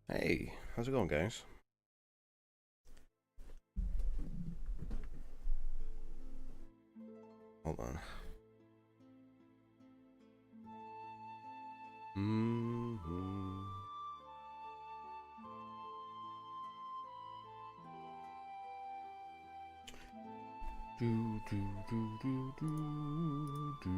Hey, how's it going, guys? Hold on. Mm-hmm. Do, do, do, do, do, do.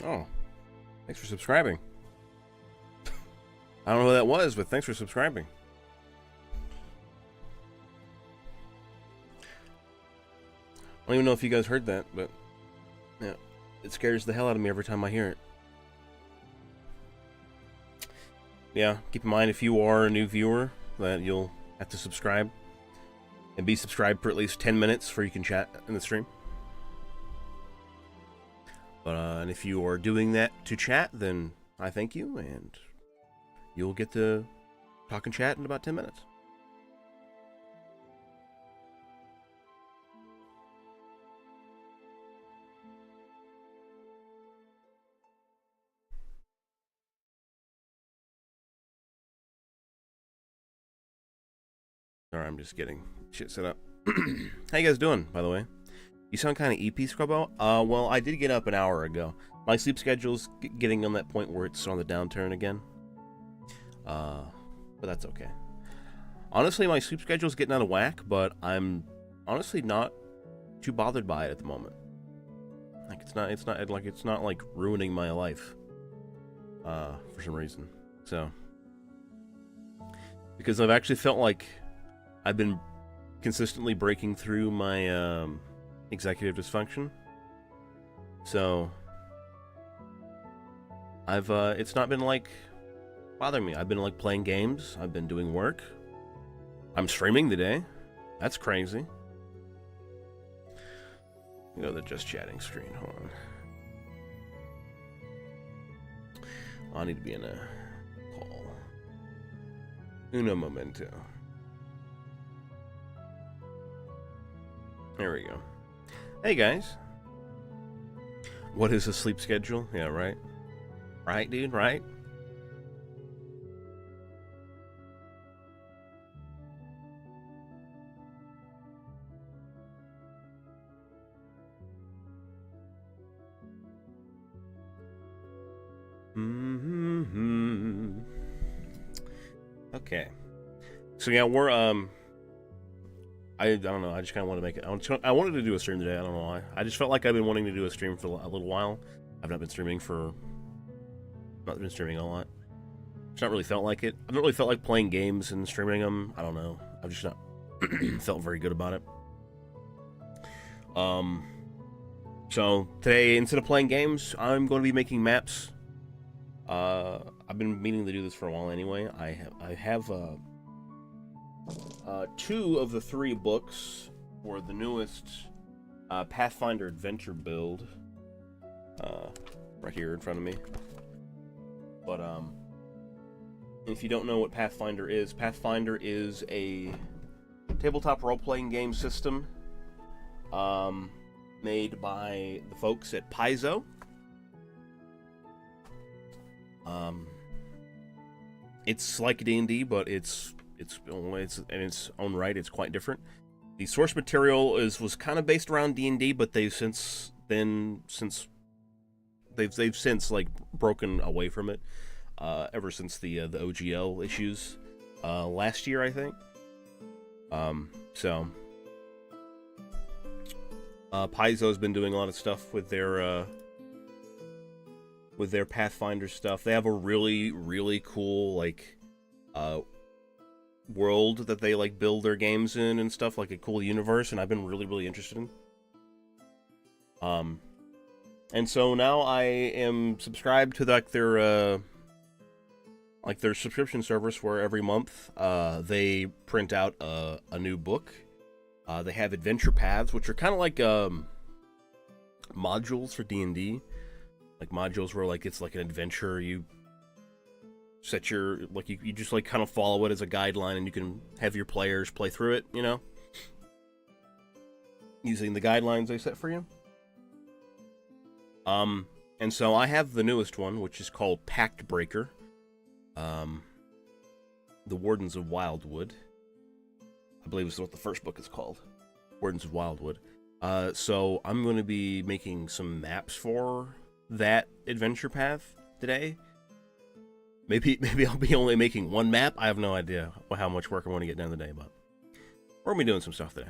Oh, thanks for subscribing. I don't know who that was, but thanks for subscribing. I don't even know if you guys heard that, but yeah, it scares the hell out of me every time I hear it. Yeah, keep in mind if you are a new viewer that you'll have to subscribe and be subscribed for at least 10 minutes before you can chat in the stream. But and if you are doing that to chat, then I thank you, and you'll get to talk and chat in about 10 minutes. Alright, I'm just getting shit set up. How you guys doing, by the way? You sound kind of EP, Scrubbo. Well, I did get up an hour ago. My sleep schedule's getting on that point where it's on the downturn again. But that's okay. Honestly, my sleep schedule's getting out of whack, but I'm honestly not too bothered by it at the moment. Like it's not like ruining my life. For some reason. So, because I've actually felt like I've been consistently breaking through my executive dysfunction. So I've it's not been like bothering me. I've been like playing games. I've been doing work. I'm streaming today. That's crazy. You know the just chatting screen. Hold on. I need to be in a call. Uno momento. There we go. Hey guys. What is a sleep schedule? Yeah, right. Right, dude, right? Mm-hmm. Okay. So yeah, we're I don't know. I just kind of want to make it. I wanted to do a stream today. I don't know why. I just felt like I've been wanting to do a stream for a little while. I've not been streaming a lot. It's not really felt like it. I've not really felt like playing games and streaming them. I don't know. I've just not felt very good about it. So today, instead of playing games, I'm going to be making maps. I've been meaning to do this for a while anyway. I have two of the three books for the newest Pathfinder adventure build right here in front of me. But if you don't know what Pathfinder is a tabletop role-playing game system made by the folks at Paizo. It's like D&D, but it's in its own right. It's quite different. The source material was kind of based around D&D, but they've since like broken away from it. Ever since the OGL issues last year, I think. So Paizo's been doing a lot of stuff with their Pathfinder stuff. They have a really, really cool like world that they like build their games in and stuff, like a cool universe, and I've been really, really interested in. And so now I am subscribed to like their like their subscription service where every month they print out a new book. They have adventure paths, which are kind of like modules for D&D. Like modules where like it's like an adventure. You set your like you just like kind of follow it as a guideline, and you can have your players play through it, you know, using the guidelines they set for you. And so I have the newest one, which is called Pact Breaker. The Wardens of Wildwood, I believe is what the first book is called. Wardens of Wildwood. So I'm going to be making some maps for that adventure path today. Maybe I'll be only making one map. I have no idea how much work I want to get done today, but we're going to be doing some stuff today.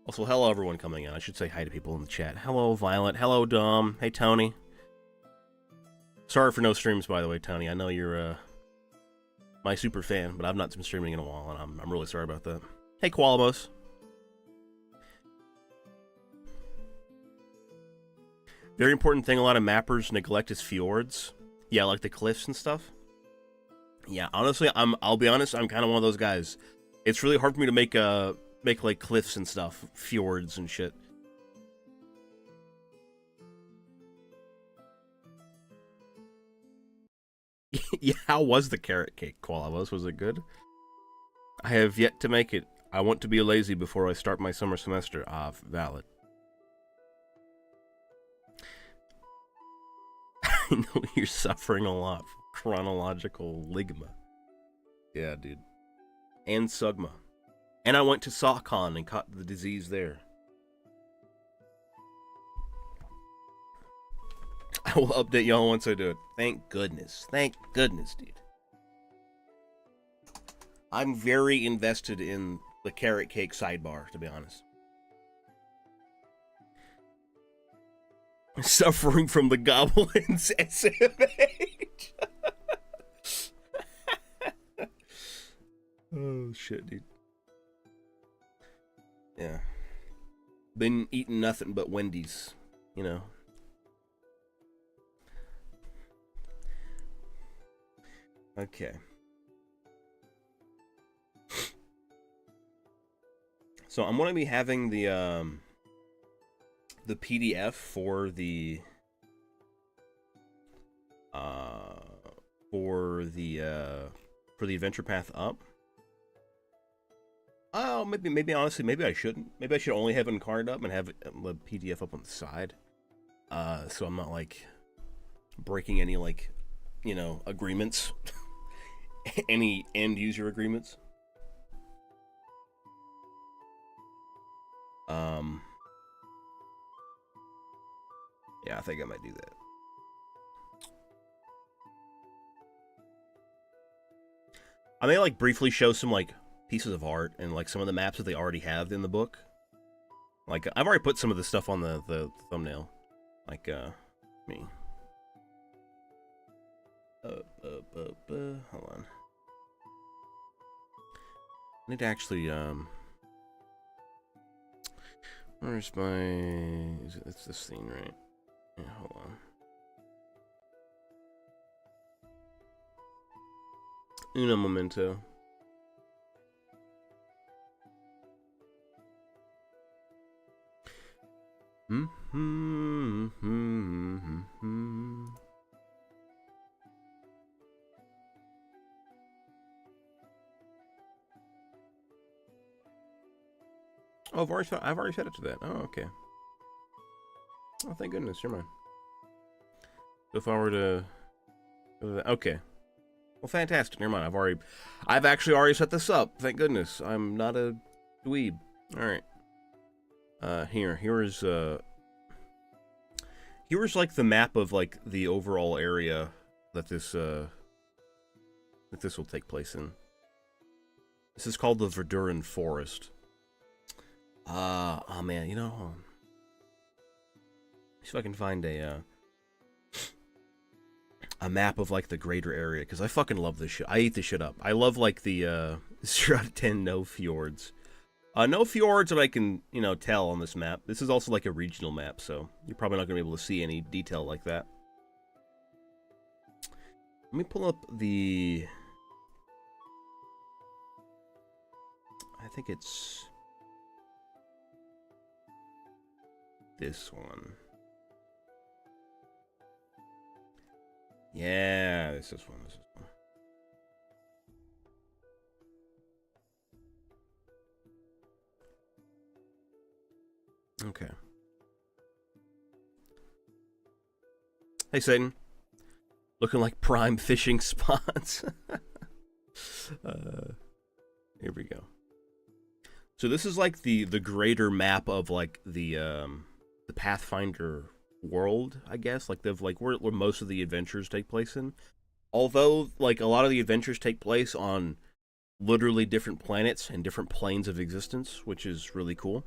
Also, hello everyone coming in. I should say hi to people in the chat. Hello, Violet. Hello, Dom. Hey, Tony. Sorry for no streams, by the way, Tony. I know you're my super fan, but I've not been streaming in a while, and I'm really sorry about that. Hey, Qualamos. Very important thing a lot of mappers neglect is fjords. Yeah, like the cliffs and stuff. Yeah, honestly, I'll be honest, I'm kind of one of those guys. It's really hard for me to make like cliffs and stuff, fjords and shit. Yeah, how was the carrot cake, Qualavos? Was it good? I have yet to make it. I want to be lazy before I start my summer semester. Ah, valid. I know you're suffering a lot from chronological ligma. Yeah, dude. And Sugma. And I went to SawCon and caught the disease there. I will update y'all once I do it. Thank goodness. Thank goodness, dude. I'm very invested in the carrot cake sidebar, to be honest. Suffering from the goblins SMH. Oh, shit, dude. Yeah. Been eating nothing but Wendy's, you know. Okay. So I'm going to be having the PDF for the adventure path up. Oh, maybe honestly, maybe I shouldn't. Maybe I should only have it card up and have the PDF up on the side. So I'm not like breaking any like, you know, agreements, any end user agreements. Yeah, I think I might do that. I may like briefly show some like pieces of art and like some of the maps that they already have in the book. Like I've already put some of the stuff on the thumbnail. Like me. Hold on. I need to actually where's my it's this thing, right? Yeah, hold on. Uno momento. Oh, I've already set it to that. Oh, okay. Oh, thank goodness, you're mine. So if I were to okay. Well, fantastic. Never mind. I've actually already set this up. Thank goodness. I'm not a dweeb. All right. Here's like the map of like the overall area that this will take place in. This is called the Verduran Forest. Oh man, you know, see if I can find a map of like the greater area, because I fucking love this shit. I eat this shit up. I love like the 0 out of 10 no fjords. No fjords that I can, you know, tell on this map. This is also like a regional map, so you're probably not going to be able to see any detail like that. Let me pull up the... I think it's... this one. Yeah, this is one. This is one. Okay. Hey, Satan. Looking like prime fishing spots. Here we go. So this is like the greater map of like the Pathfinder world, I guess. Like where most of the adventures take place in. Although like a lot of the adventures take place on literally different planets and different planes of existence, which is really cool.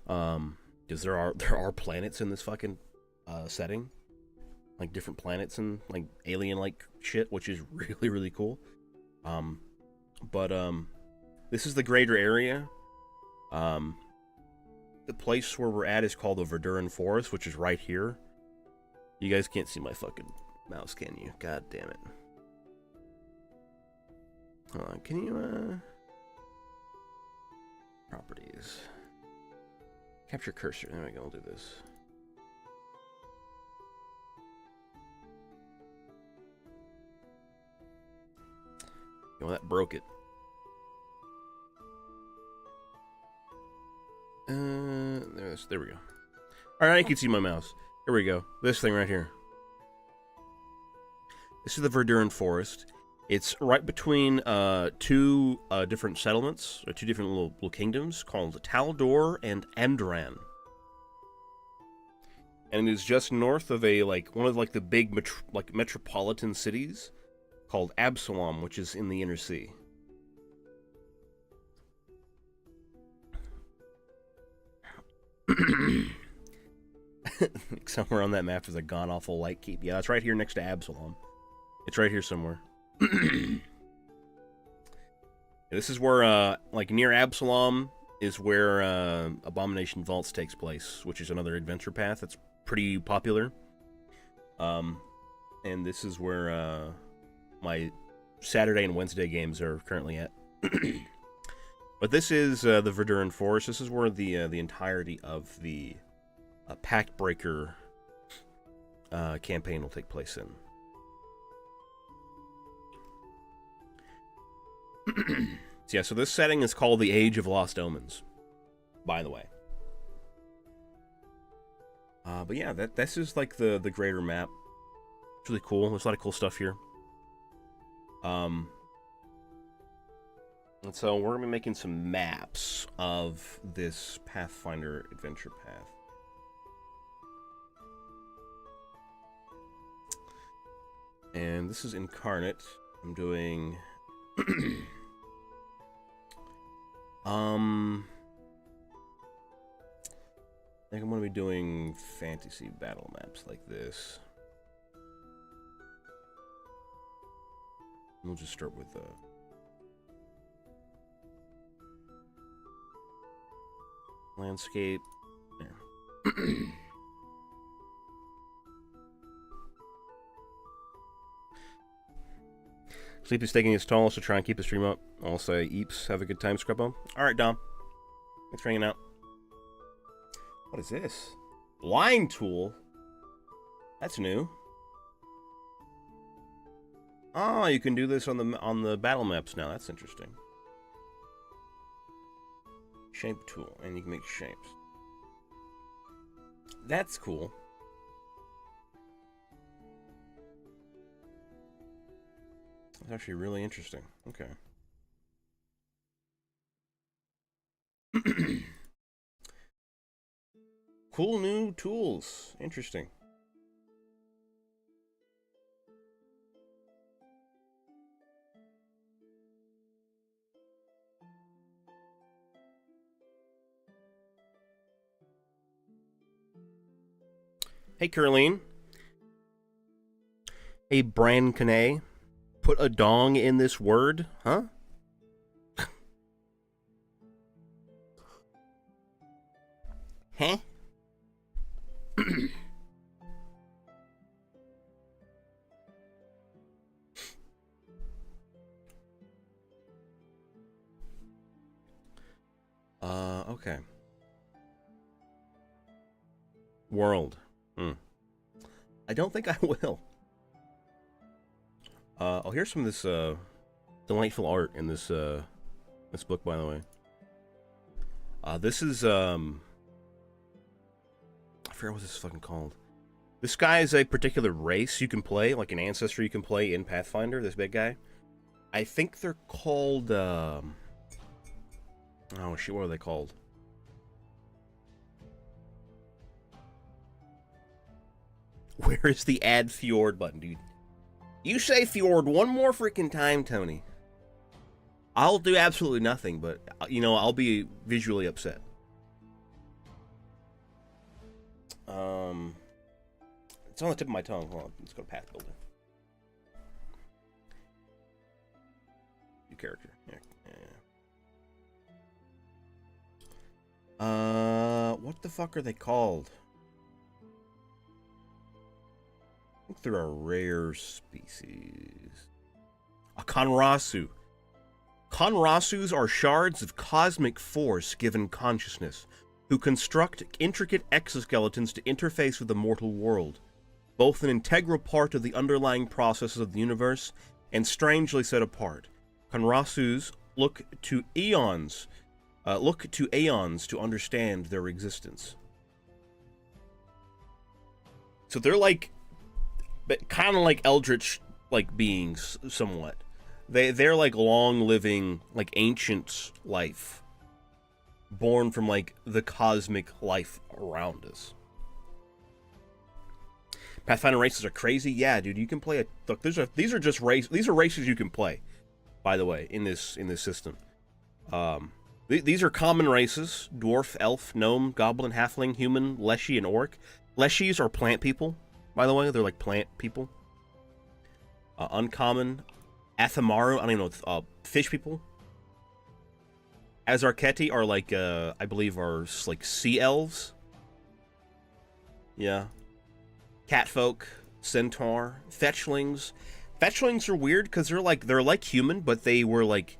Because there are planets in this fucking setting. Like different planets and like alien-like shit, which is really, really cool. This is the greater area. The place where we're at is called the Verduran Forest, which is right here. You guys can't see my fucking mouse, can you? God damn it. Hold on, can you, properties. Capture cursor. There we go, we'll do this. Well, that broke it. There we go. Alright, now you can see my mouse. Here we go. This thing right here. This is the Verduran Forest. It's right between two different settlements, or two different little kingdoms, called Taldor and Andran. And it is just north of one of the big metropolitan cities called Absalom, which is in the Inner Sea. Somewhere on that map is a god-awful light keep. Yeah, it's right here next to Absalom. It's right here somewhere. This is where, near Absalom is where Abomination Vaults takes place, which is another adventure path that's pretty popular. And this is where my Saturday and Wednesday games are currently at. But this is the Verduran Forest. This is where the entirety of the Pact Breaker campaign will take place in. So yeah, so this setting is called the Age of Lost Omens, by the way. But yeah, this is like the greater map. It's really cool. There's a lot of cool stuff here. And so we're going to be making some maps of this Pathfinder adventure path. And this is Incarnate. I'm doing... I think I'm going to be doing fantasy battle maps like this. We'll just start with landscape. There. Sleep is taking his toll, so try and keep the stream up. I'll say Eeps, have a good time, Scrubbo. Alright, Dom. Thanks for hanging out. What is this? Line tool? That's new. Oh, you can do this on the battle maps now. That's interesting. Shape tool, and you can make shapes. That's cool. That's actually really interesting. Okay. Cool new tools. Interesting. Hey, Curleen. Hey, Bran Kane. Put a dong in this word, huh? Huh? Okay. World. I don't think I will. Oh, here's some of this delightful art in this this book, by the way. This is I forget what this is fucking called. This guy is a particular race you can play, like an ancestor you can play in Pathfinder. This big guy. I think they're called. Oh shit! What are they called? Where is the add fjord button, dude? You say fjord one more freaking time, Tony. I'll do absolutely nothing, but, you know, I'll be visually upset. It's on the tip of my tongue. Hold on, let's go to Path Builder. New character. Yeah. What the fuck are they called? I think they're a rare species. A Konrasu. Konrasus are shards of cosmic force given consciousness, who construct intricate exoskeletons to interface with the mortal world, both an integral part of the underlying processes of the universe and strangely set apart. Konrasus look to aeons to understand their existence. So they're like, kind of like eldritch like beings, somewhat. They're like long-living, like ancient life, born from like the cosmic life around us. Pathfinder races are crazy, yeah, dude. You can play look. These are races you can play. By the way, in this system, these are common races: dwarf, elf, gnome, goblin, halfling, human, leshy, and orc. Leshies are plant people. By the way, they're like plant people. Uncommon. Athamaru, I don't even know, fish people. Azarketi are like, I believe are like sea elves. Yeah. Catfolk, centaur, fetchlings. Fetchlings are weird because they're like human, but they were like,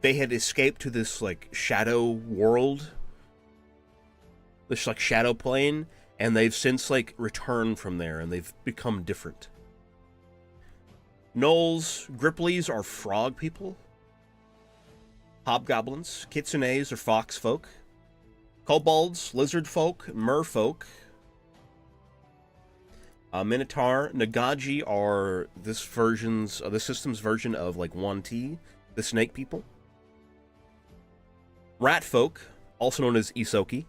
they had escaped to this like shadow world. This like shadow plane, and they've since like returned from there, and they've become different. Gnolls, Gripplies are frog people. Hobgoblins, Kitsunes are fox folk. Kobolds, lizard folk, merfolk. Minotaur, Nagaji are this system's version of like 1T, the snake people. Rat folk, also known as Isoki.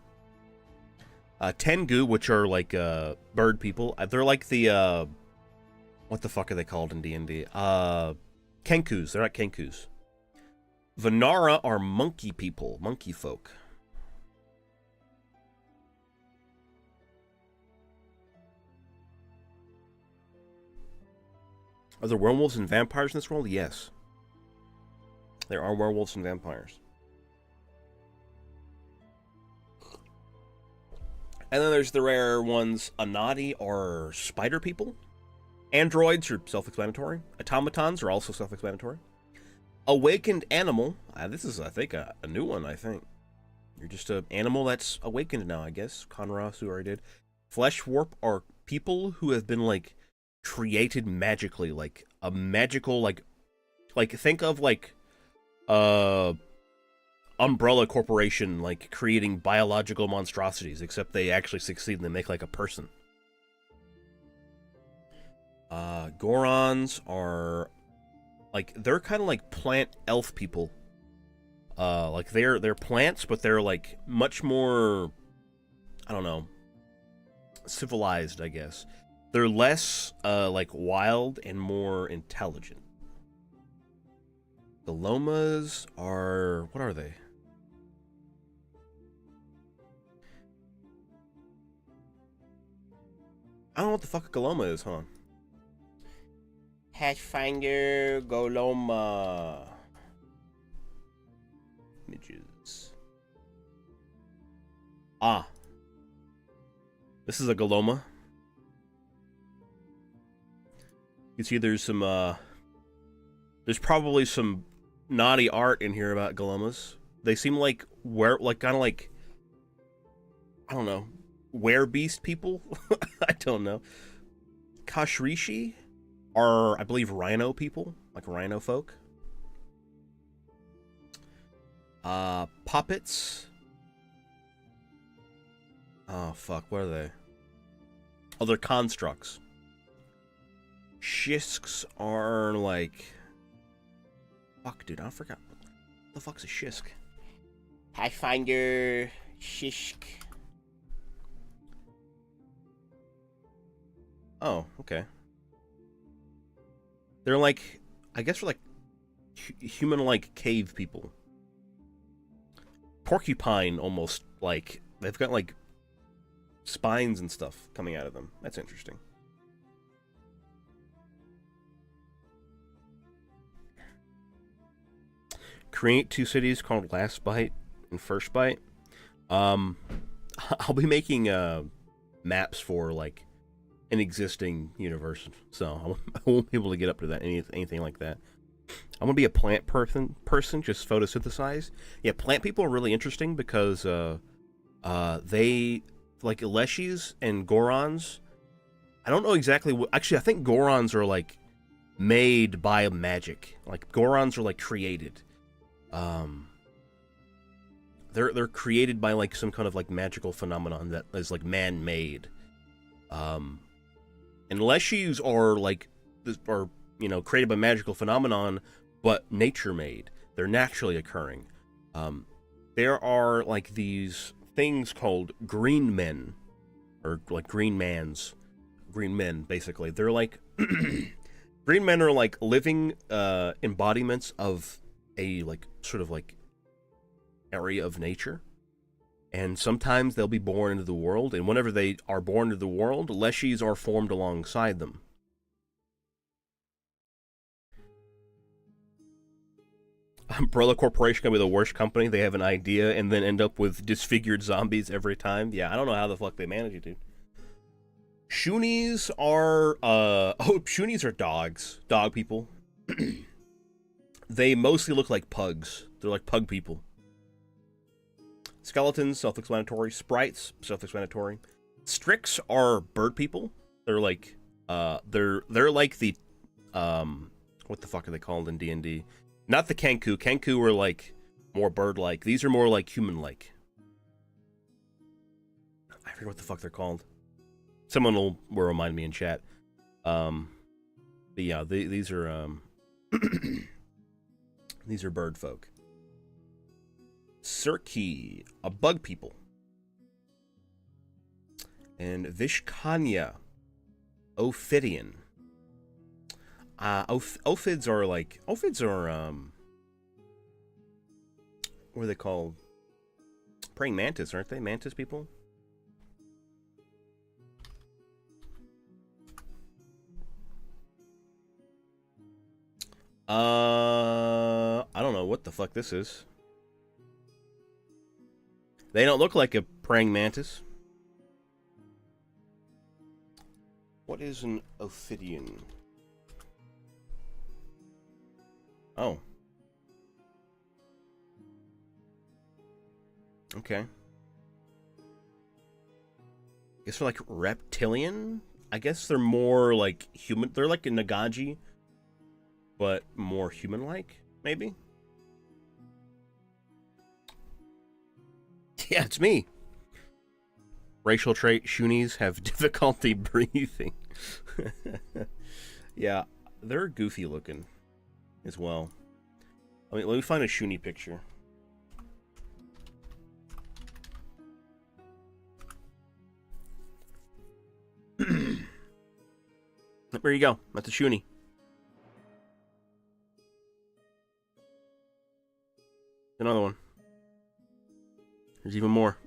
Tengu, which are like bird people. They're like the what the fuck are they called in D&D? Kenkus. They're not Kenkus. Vanara are monkey people, monkey folk. Are there werewolves and vampires in this world? Yes. There are werewolves and vampires. And then there's the rare ones, Anati or spider people. Androids are self-explanatory. Automatons are also self-explanatory. Awakened animal. This is, I think, a new one, I think. You're just an animal that's awakened now, I guess. Conras, who already did. Flesh warp are people who have been, like, created magically. Like, a magical, like think of, like, Umbrella Corporation, like, creating biological monstrosities, except they actually succeed and they make, like, a person. Gorons are, like, they're kind of like plant elf people. Like, they're plants, but they're, like, much more, I don't know, civilized, I guess. They're less, like, wild and more intelligent. The Lomas are, what are they? I don't know what the fuck a Goloma is, huh? Pathfinder Goloma. Images. Ah. This is a Goloma. You can see there's some, there's probably some naughty art in here about Golomas. They seem like where like kind of like I don't know, beast people. I don't know. Kashrishi are, I believe, rhino people, like rhino folk. Puppets. Oh fuck, what are they? Oh, they're constructs. Shisks are like... Fuck, dude, I forgot. What the fuck's a shisk? Pathfinder... Shishk. Oh, okay. They're like... I guess they're like... human-like cave people. Porcupine, almost, like... They've got, like... spines and stuff coming out of them. That's interesting. Create 2 cities called Last Bite and First Bite. I'll be making maps for like an existing universe, so I won't be able to get up to that anything like that. I'm gonna be a plant person, just photosynthesize. Yeah, plant people are really interesting because they like Ileshis and Gorons. I don't know exactly what. Actually, I think Gorons are like made by magic. Like Gorons are like created. They're created by like some kind of like magical phenomenon that is like man-made. And Leshies are like created by magical phenomenon, but nature-made. They're naturally occurring. There are like these things called green men, or like green men basically. They're like green men are like living embodiments of a like sort of like area of nature, and sometimes they'll be born into the world, and whenever they are born into the world, Leshies are formed alongside them. Umbrella Corporation gonna be the worst company. They have an idea and then end up with disfigured zombies every time. Yeah, I don't know how the fuck they manage it, dude. Shunies are Shunies are dogs. Dog people. They mostly look like pugs. They're like pug people. Skeletons, self-explanatory. Sprites, self-explanatory. Strix are bird people. They're like they're like the what the fuck are they called in D&D? Not the Kenku. Kenku are like more bird-like. These are more like human-like. I forget what the fuck they're called. Someone will remind me in chat. But yeah, these are these are bird folk. Cirki, a bug people. And Vishkanya, Ophidian. Ophids are like... Ophids are, what are they called? Praying mantis, aren't they? Mantis people? I don't know what the fuck this is. They don't look like a praying mantis. What is an Ophidian? Oh. Okay. I guess they're like reptilian? I guess they're more like human. They're like a Nagaji, but more human-like, maybe? Yeah, it's me. Racial trait, Shunies have difficulty breathing. Yeah, they're goofy looking as well. Let me find a Shuni picture. There you go. That's a Shuni. Another one. There's even more.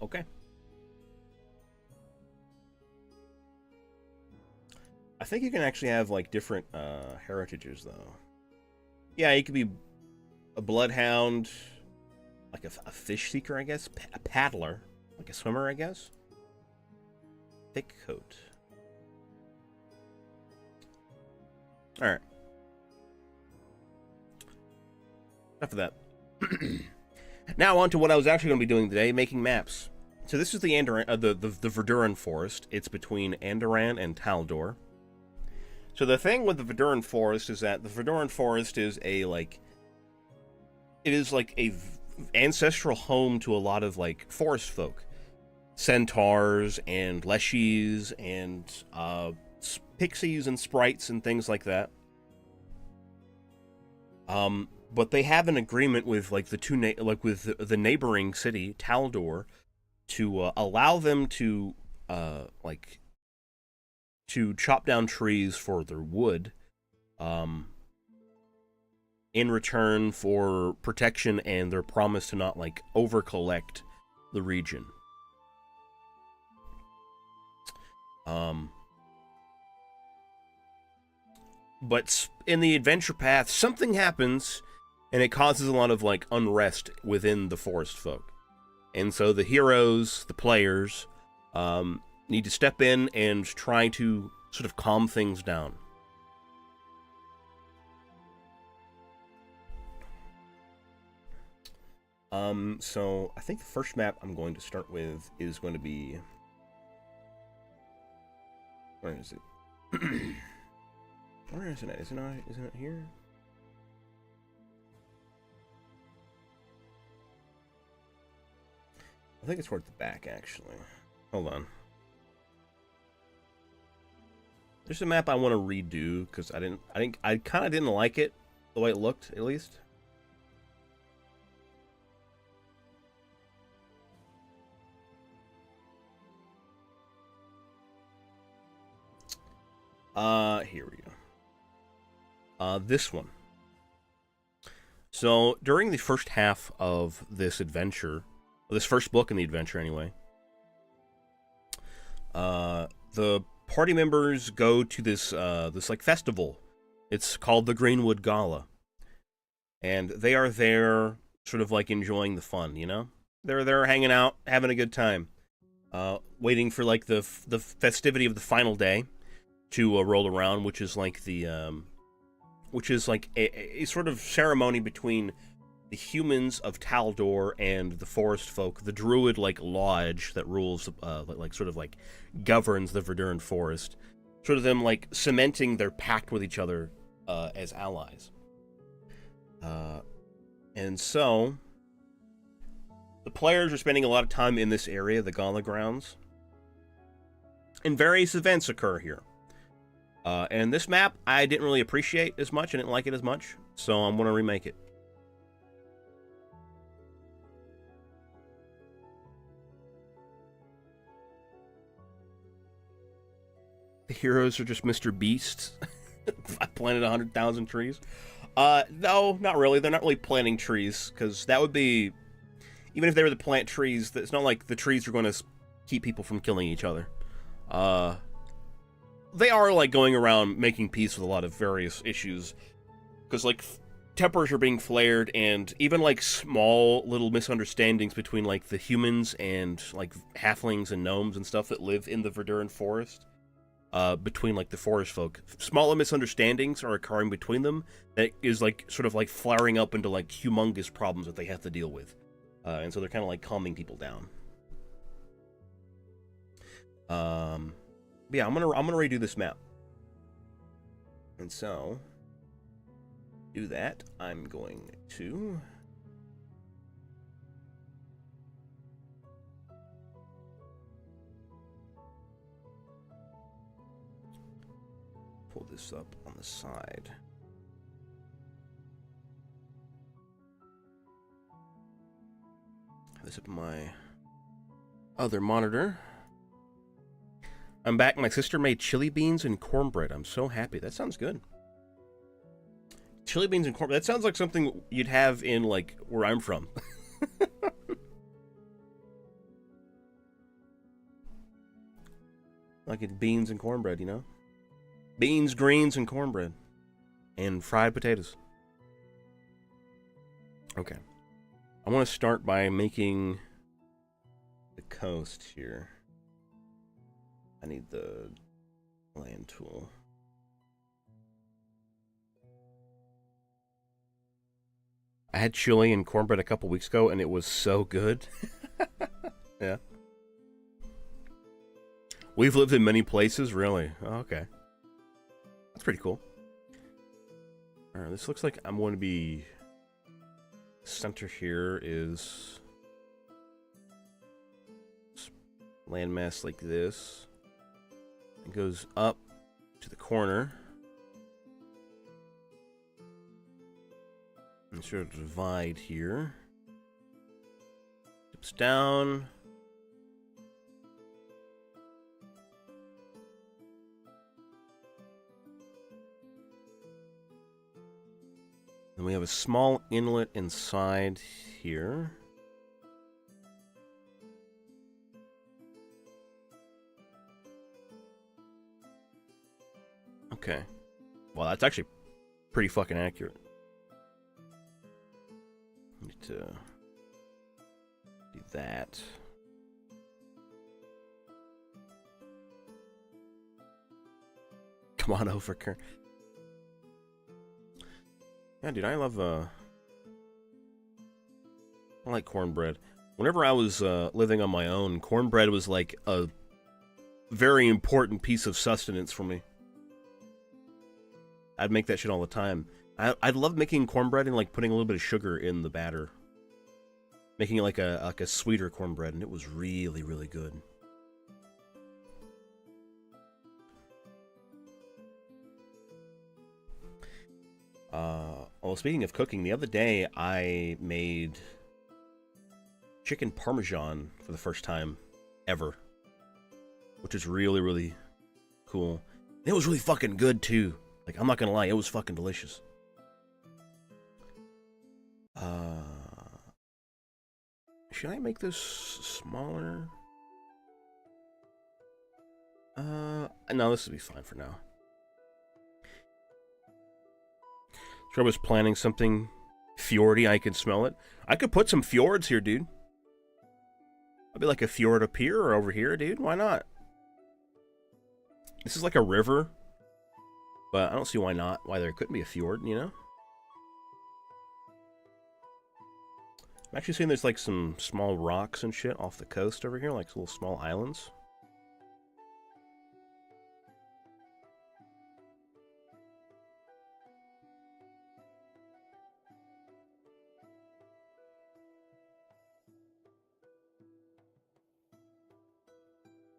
Okay. I think you can actually have like different heritages though. Yeah, you could be a bloodhound, like a fish seeker, I guess, a paddler. Like a swimmer, I guess? Thick coat. Alright. Enough of that. Now on to what I was actually going to be doing today, making maps. So this is the the Verduran Forest. It's between Andoran and Taldor. So the thing with the Verduran Forest is that the Verduran Forest is a, like... It is, like, a ancestral home to a lot of, like, forest folk. Centaurs and leshies and pixies and sprites and things like that. But they have an agreement with, like, with the neighboring city, Taldor, to allow them to to chop down trees for their wood, in return for protection and their promise to not, like, over-collect the region. But in the adventure path, something happens, and it causes a lot of, like, unrest within the forest folk. And so the heroes, the players, need to step in and try to sort of calm things down. So I think the first map I'm going to start with is going to be... Where is it? Where is it at? Isn't it here? I think it's toward the back, actually. Hold on. There's a map I want to redo because I kind of didn't like it the way it looked, at least. Here we go. This one. So, during the first half of this adventure, this first book in the adventure anyway, the party members go to this like festival. It's called the Greenwood Gala. And they are there sort of like enjoying the fun, you know? They're there hanging out, having a good time. Waiting for like the festivity of the final day to roll around, which is like a sort of ceremony between the humans of Taldor and the forest folk, the druid like lodge that rules, sort of like governs the Verduran forest, sort of them like cementing their pact with each other as allies. And so the players are spending a lot of time in this area, the Gala grounds, and various events occur here. And this map I didn't really appreciate as much. I didn't like it as much, so I'm going to remake it. The heroes are just Mr. Beast. I planted 100,000 trees. No, not really. They're not really planting trees, because that would be... Even if they were to plant trees, it's not like the trees are going to keep people from killing each other. They are, like, going around making peace with a lot of various issues. Because, like, tempers are being flared, and even, like, small little misunderstandings between, like, the humans and, like, halflings and gnomes and stuff that live in the Verduran forest. Between, like, the forest folk. Smaller misunderstandings are occurring between them that is, like, sort of, like, flaring up into, like, humongous problems that they have to deal with. And so they're kind of, like, calming people down. But yeah, I'm gonna redo this map. And so, do that. I'm going to... pull this up on the side. Have this up on my other monitor. I'm back. My sister made chili beans and cornbread. I'm so happy. That sounds good. Chili beans and cornbread. That sounds like something you'd have in, like, where I'm from. Like in beans and cornbread, you know? Beans, greens, and cornbread. And fried potatoes. Okay. I want to start by making the coast here. I need the land tool. I had chili and cornbread a couple weeks ago, and it was so good. Yeah. We've lived in many places, really. Oh, okay. That's pretty cool. Alright, this looks like I'm going to be... Center here is... landmass like this. It goes up to the corner. And sort of divide here. Dips down. Then we have a small inlet inside here. Okay. Well, that's actually pretty fucking accurate. Need to do that. Come on over, Kern. Yeah, dude, I love, I like cornbread. Whenever I was living on my own, cornbread was like a very important piece of sustenance for me. I'd make that shit all the time. I'd love making cornbread and like putting a little bit of sugar in the batter, making it like a sweeter cornbread, and it was really, really good. Well, speaking of cooking, the other day I made chicken parmesan for the first time ever, which is really, really cool. And it was really fucking good too. Like, I'm not gonna lie, it was fucking delicious. Should I make this smaller? No, this will be fine for now. So I was planning something fjordy, I could smell it. I could put some fjords here, dude. I'd be like a fjord up here or over here, dude. Why not? This is like a river, but I don't see why not. Why there couldn't be a fjord, you know? I'm actually seeing there's like some small rocks and shit off the coast over here, like little small islands.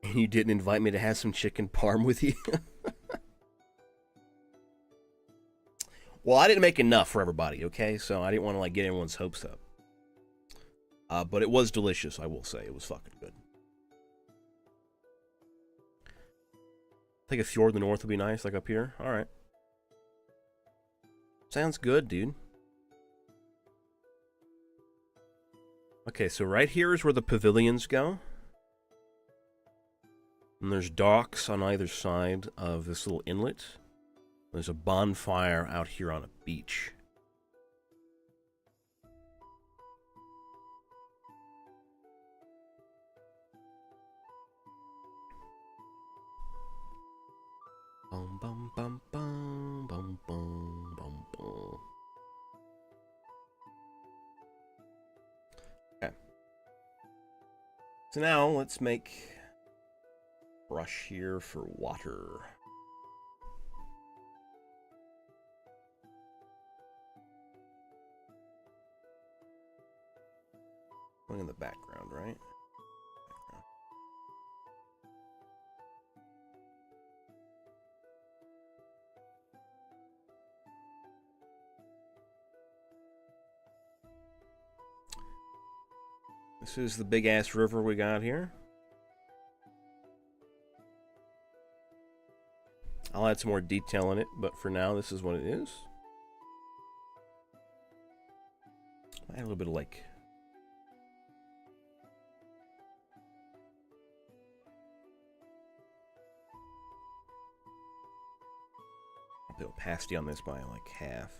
And you didn't invite me to have some chicken parm with you? Well, I didn't make enough for everybody, okay? So I didn't want to like get everyone's hopes up. But it was delicious, I will say. It was fucking good. I think a fjord in the north would be nice, like up here. Alright. Sounds good, dude. Okay, so right here is where the pavilions go. And there's docks on either side of this little inlet. There's a bonfire out here on a beach. Bum bum bum bum bum bum bum bum. Okay. So now let's make brush here for water. Going in the background, right? This is the big ass river we got here. I'll add some more detail in it, but for now, this is what it is. Add a little bit of like the opacity on this by like half.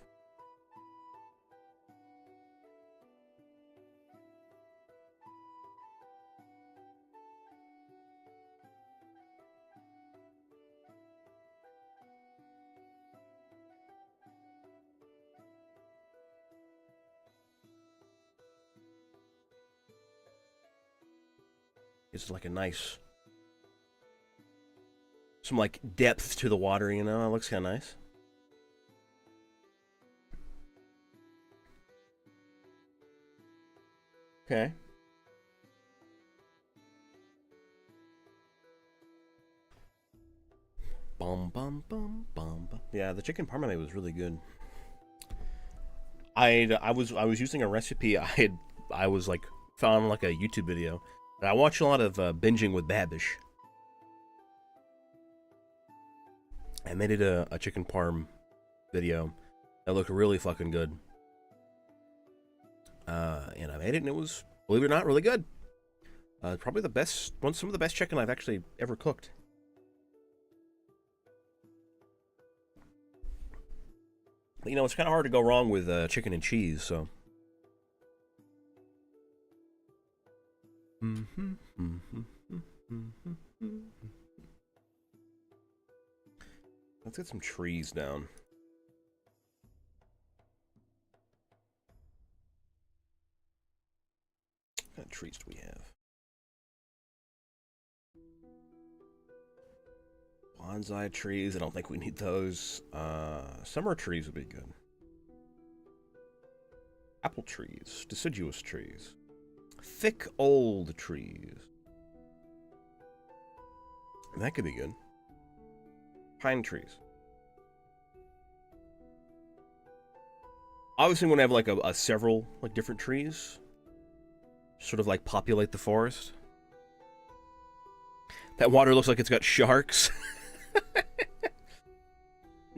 It's like a nice, some like depth to the water, you know? It looks kind of nice. Okay. Bum bum bum bum bum. Yeah, the chicken parmesan was really good. I was using a recipe I was like found like a YouTube video. And I watch a lot of binging with Babish. And they did a chicken parm video that looked really fucking good. And I made it, and it was, believe it or not, really good. Probably the best, some of the best chicken I've actually ever cooked. But, you know, it's kind of hard to go wrong with chicken and cheese, so. Let's get some trees down. What kind of trees do we have? Bonsai trees, I don't think we need those. Summer trees would be good. Apple trees, deciduous trees. Thick old trees. That could be good. Pine trees. Obviously, when I have like a several like different trees, sort of like populate the forest. That water looks like it's got sharks.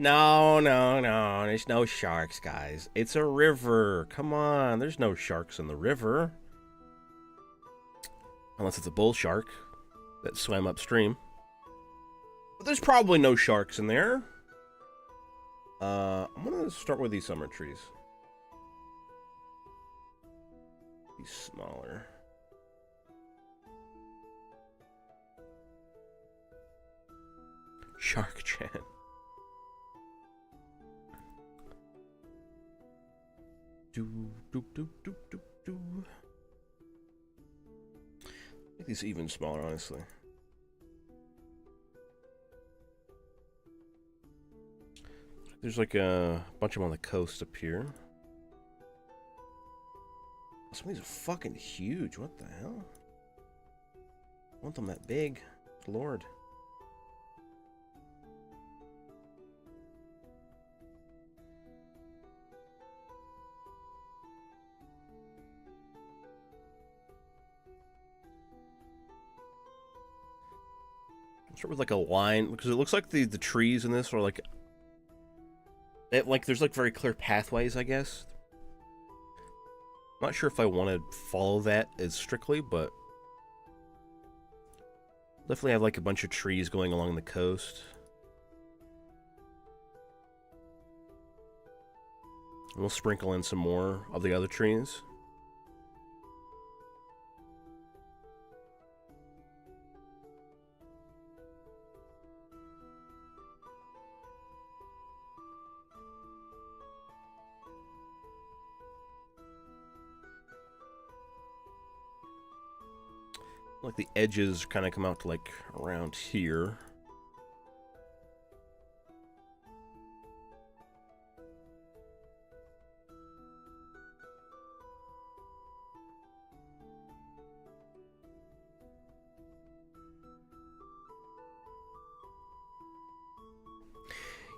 No, no, no. There's no sharks, guys. It's a river. Come on. There's no sharks in the river. Unless it's a bull shark that swam upstream. But there's probably no sharks in there. I'm gonna start with these summer trees. These smaller. Shark Chan. Make these even smaller, honestly. There's like a bunch of them on the coast up here. Some of these are fucking huge. What the hell? I want them that big. Lord. Start with like a line, because it looks like the trees in this are like there's like very clear pathways, I guess. Not sure if I want to follow that as strictly, but definitely have like a bunch of trees going along the coast. And we'll sprinkle in some more of the other trees. Like the edges kind of come out to like around here.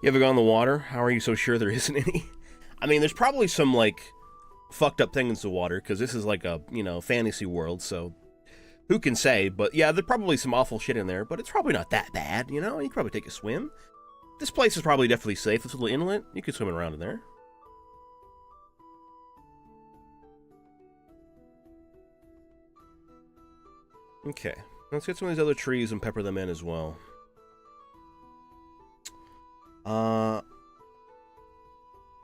You ever gone in the water? How are you so sure there isn't any? I mean, there's probably some like fucked up things in the water, because this is like a, you know, fantasy world, so who can say? But yeah, there's probably some awful shit in there, but it's probably not that bad, you know? You could probably take a swim. This place is probably definitely safe. This little inlet, you could swim around in there. Okay, let's get some of these other trees and pepper them in as well.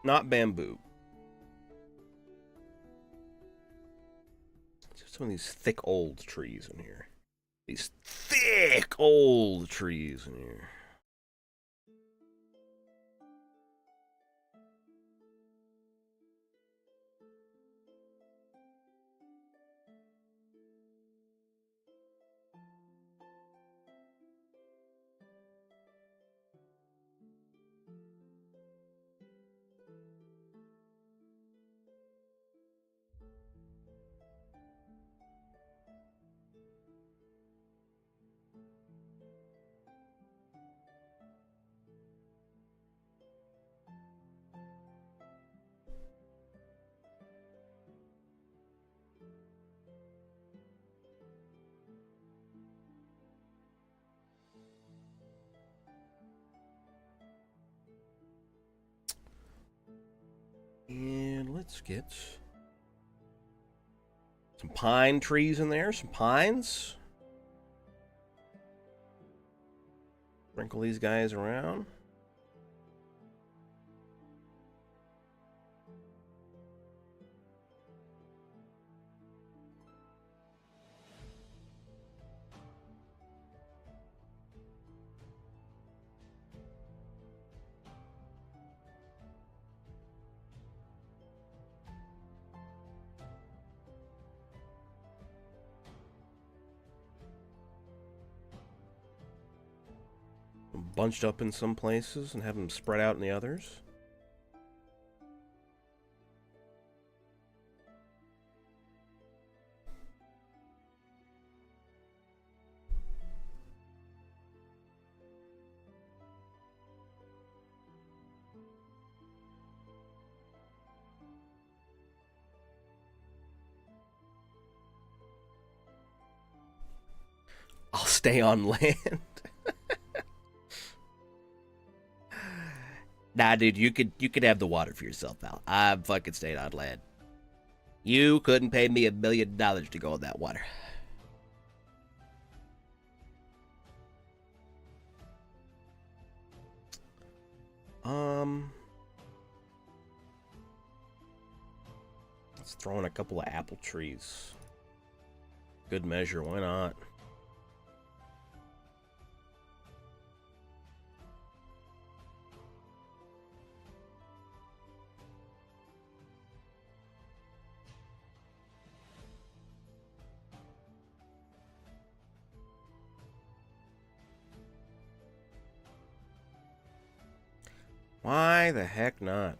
Not bamboo. Some of these thick old trees in here. These thick old trees in here. And let's get some pine trees in there, some pines. Sprinkle these guys around. Bunched up in some places and have them spread out in the others. I'll stay on land. Nah, dude, you could have the water for yourself, pal. I'm fucking staying on land. You couldn't pay me $1 million to go on that water. Let's throw in a couple of apple trees. Good measure, why not? Why the heck not?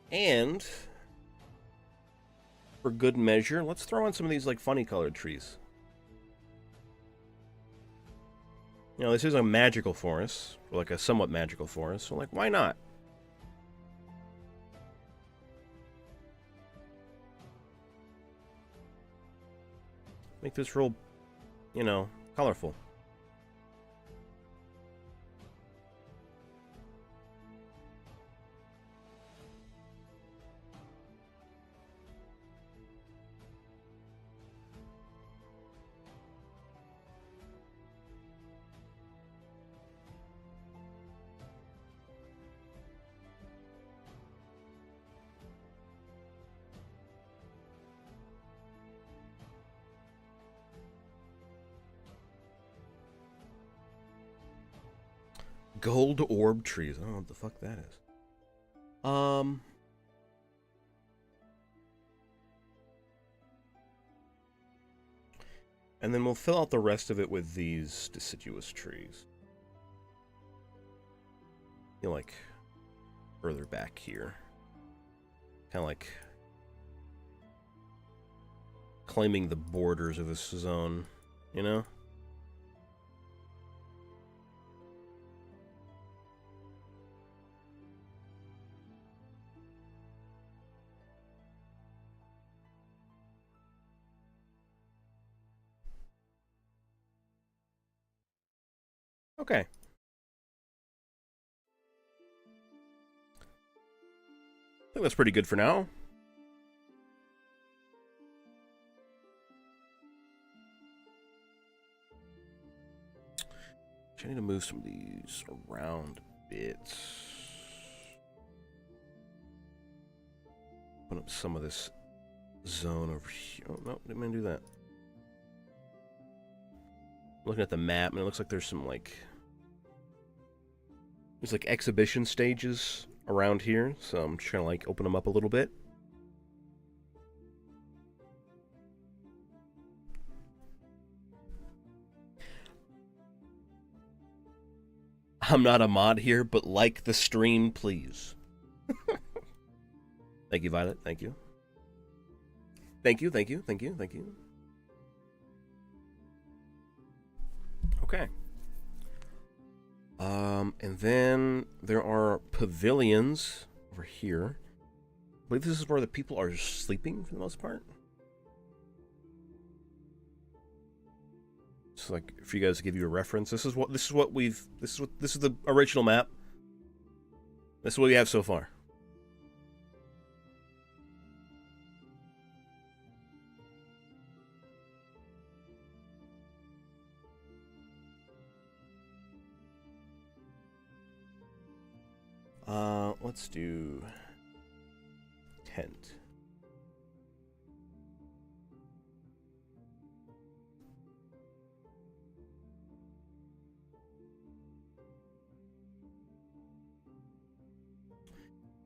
And for good measure, let's throw in some of these like funny colored trees. You know, this is a magical forest, or like a somewhat magical forest, so like why not? Make this real, you know, colorful. Gold orb trees. I don't know what the fuck that is. And then we'll fill out the rest of it with these deciduous trees. You know, like further back here. Kind of like claiming the borders of this zone, you know? Okay. I think that's pretty good for now. I need to move some of these around a bit. Put up some of this zone over here. Oh, no, didn't mean to do that. Looking at the map, and it looks like there's some, like... There's, like, exhibition stages around here, so I'm just trying to, like, open them up a little bit. I'm not a mod here, but like the stream, please. Thank you, Violet. Thank you. Thank you, thank you, thank you, thank you. Okay. And then there are pavilions over here. I believe this is where the people are sleeping for the most part. guys, like for you guys to give you a reference. This is the original map. This is what we have so far. Let's do tent.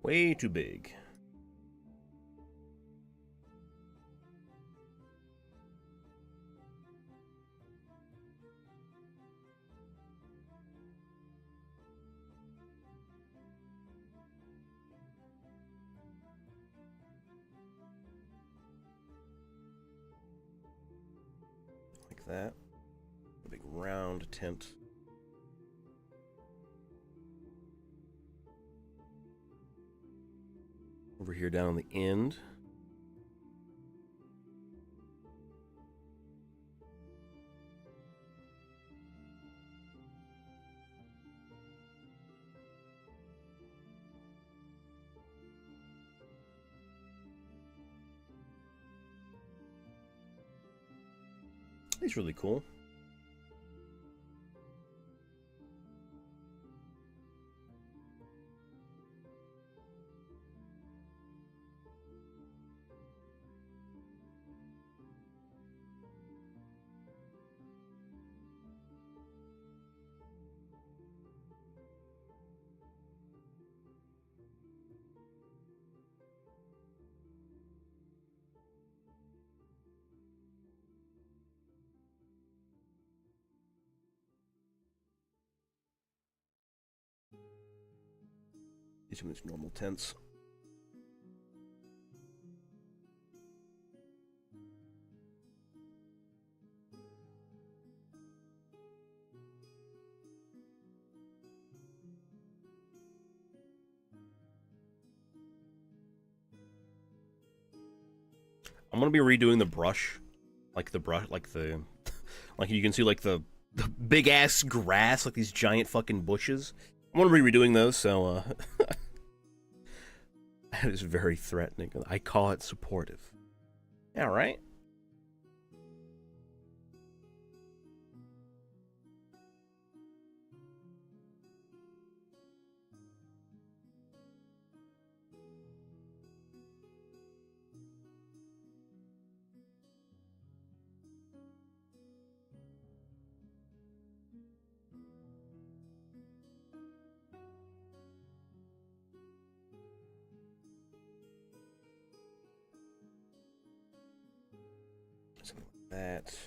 Way too big. Like that. A big round tent. Over here down on the end. He's really cool. These are just normal tents. I'm gonna be redoing the brush, like like you can see like the big ass grass, like these giant fucking bushes. I'm gonna be redoing those, so that is very threatening. I call it supportive. Yeah, right. Something like that.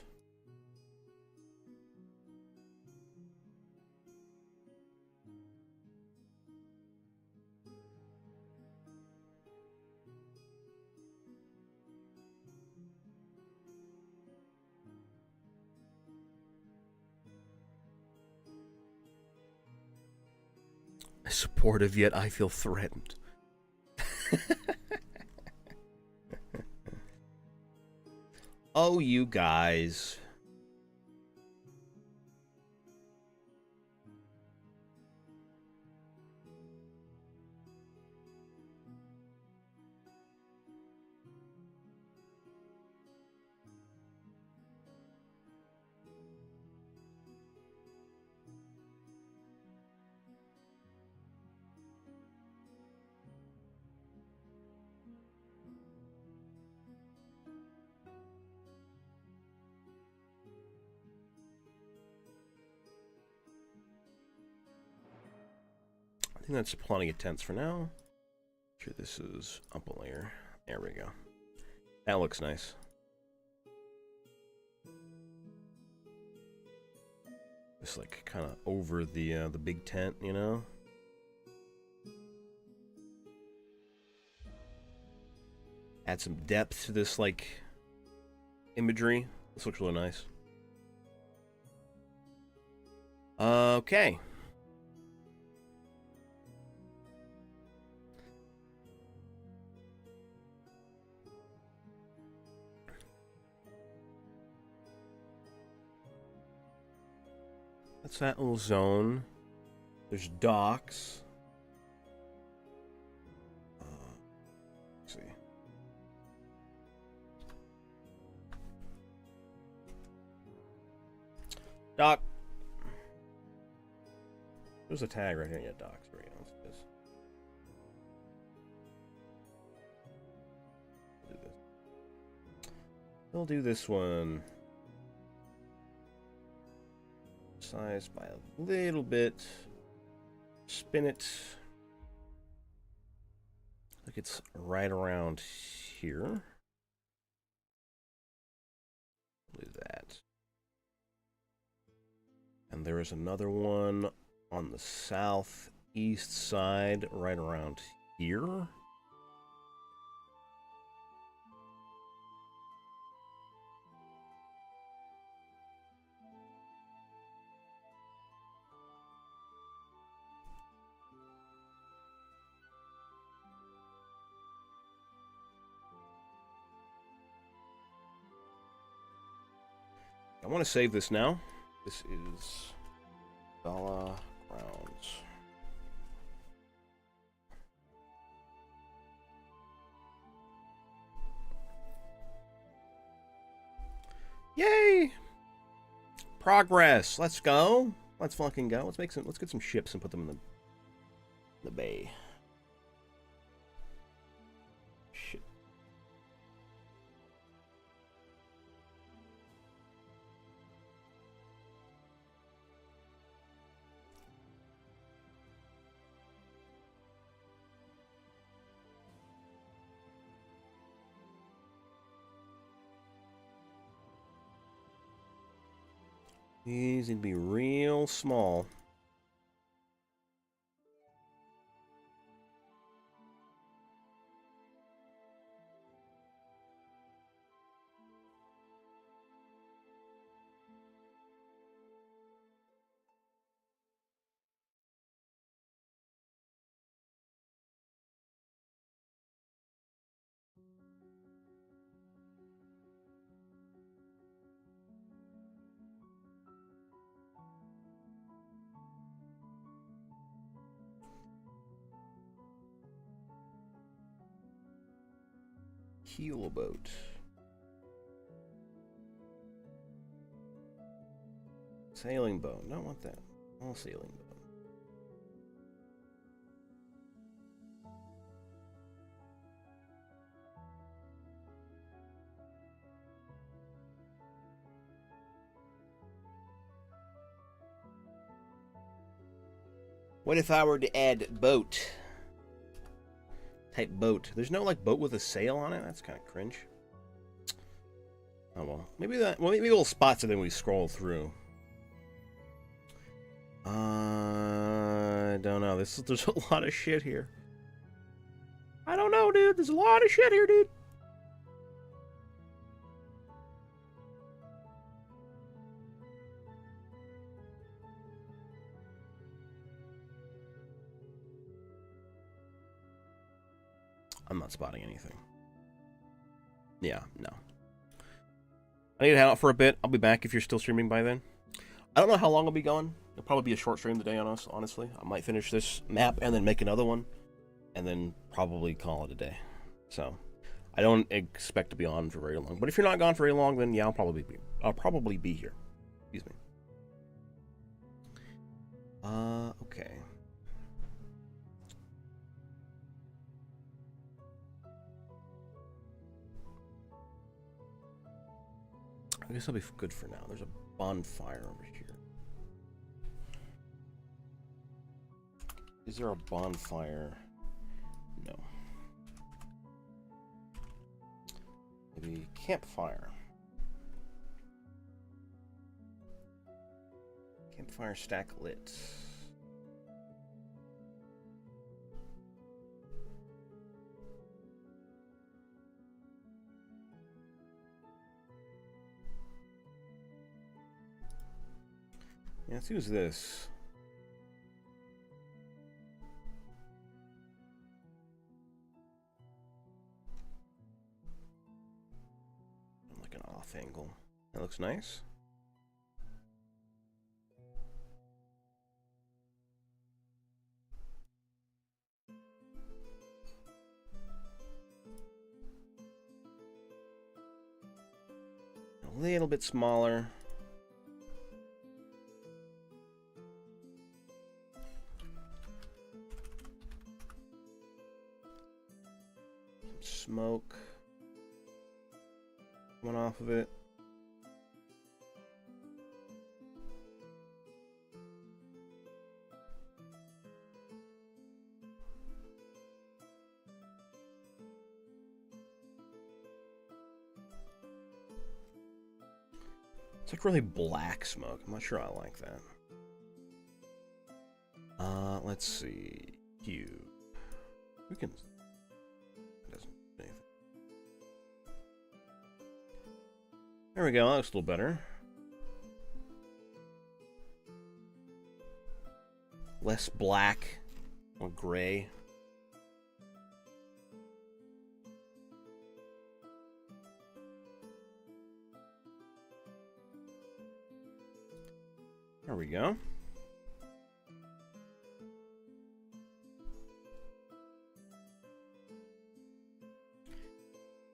Supportive, yet I feel threatened. Oh, you guys. I think that's plenty of tents for now. Sure, this is up a layer. There we go. That looks nice. Just like kind of over the big tent, you know. Add some depth to this like imagery. This looks really nice. Okay. That's that little zone. There's docks. Let's see. Dock. There's a tag right here. Yeah, docks. There we go. Let's do this. We'll do this one. Size by a little bit. Spin it. Like it's right around here. Do that. And there is another one on the southeast side, right around here. I want to save this now. This is Bella Grounds. Yay! Progress. Let's go. Let's fucking go. Let's get some ships and put them in the bay. Shit. These need to be real small. Keelboat. Sailing boat. Don't want that. All sailing boat. What if I were to add boat? Type boat. There's no like boat with a sail on it. That's kind of cringe. Oh well, maybe that. Well, maybe we'll spot something when we scroll through. I don't know. There's a lot of shit here. I don't know, dude. There's a lot of shit here, dude. I'm not spotting anything. Yeah, no. I need to hang out for a bit. I'll be back if you're still streaming by then. I don't know how long I'll be going. It'll probably be a short stream today on us, honestly. I might finish this map and then make another one. And then probably call it a day. So, I don't expect to be on for very long. But if you're not gone for very long, then yeah, I'll probably be here. Excuse me. Okay. I guess I'll be good for now. There's a bonfire over here. Is there a bonfire? No. Maybe campfire. Campfire stack lit. Yeah, let's use this. Like an off angle. That looks nice. a little bit smaller. Smoke coming off of it. It's like really black smoke. I'm not sure I like that. Let's see. Hue. We can. It doesn't do anything. There we go. That looks a little better. Less black, more gray. There we go.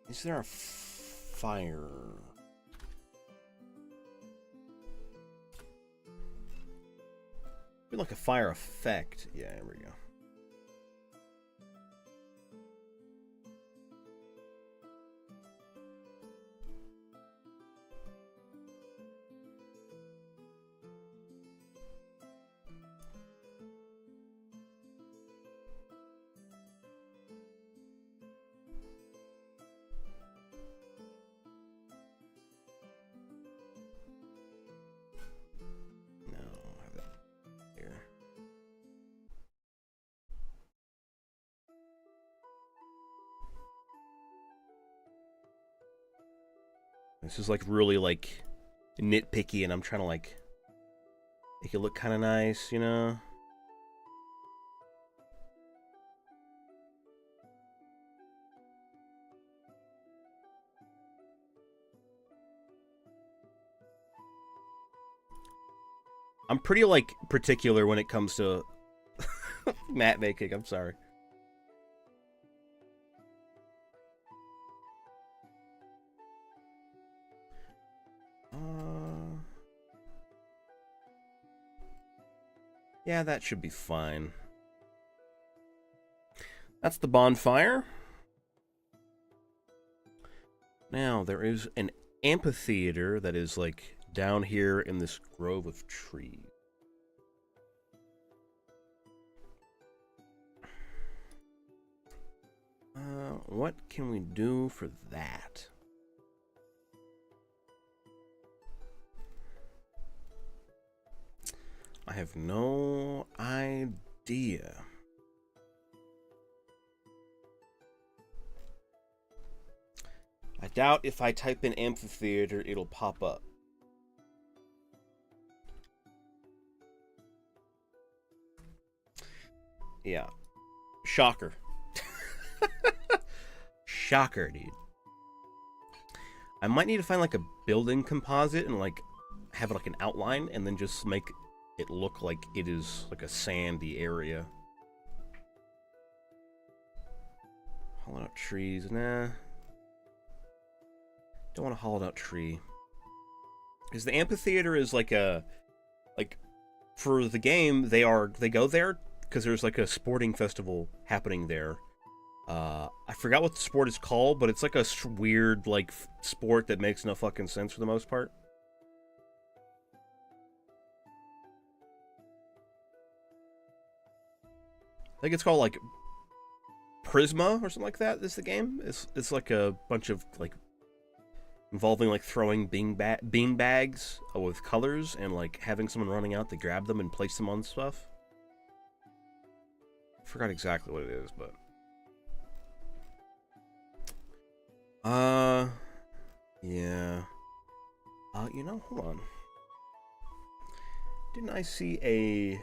Is there a fire? Be like a fire effect. Yeah, there we go. This is like really like nitpicky, and I'm trying to like make it look kind of nice, you know? I'm pretty like particular when it comes to matte making. I'm sorry. Yeah, that should be fine. That's the bonfire. Now, there is an amphitheater that is, like, down here in this grove of trees. What can we do for that? I have no idea. I doubt if I type in amphitheater, it'll pop up. Yeah. Shocker. Shocker, dude. I might need to find like a building composite and like have like an outline and then just make it look like it is like a sandy area. Hollowed out trees, nah. Don't want a hollowed out tree. Because the amphitheater is like a, like, for the game, they go there because there's like a sporting festival happening there. I forgot what the sport is called, but it's like a weird like sport that makes no fucking sense for the most part. I think it's called like Prisma or something like that. Is the game? It's like a bunch of like involving like throwing bean bags with colors and like having someone running out to grab them and place them on stuff. I forgot exactly what it is, but yeah. You know, hold on. Didn't I see a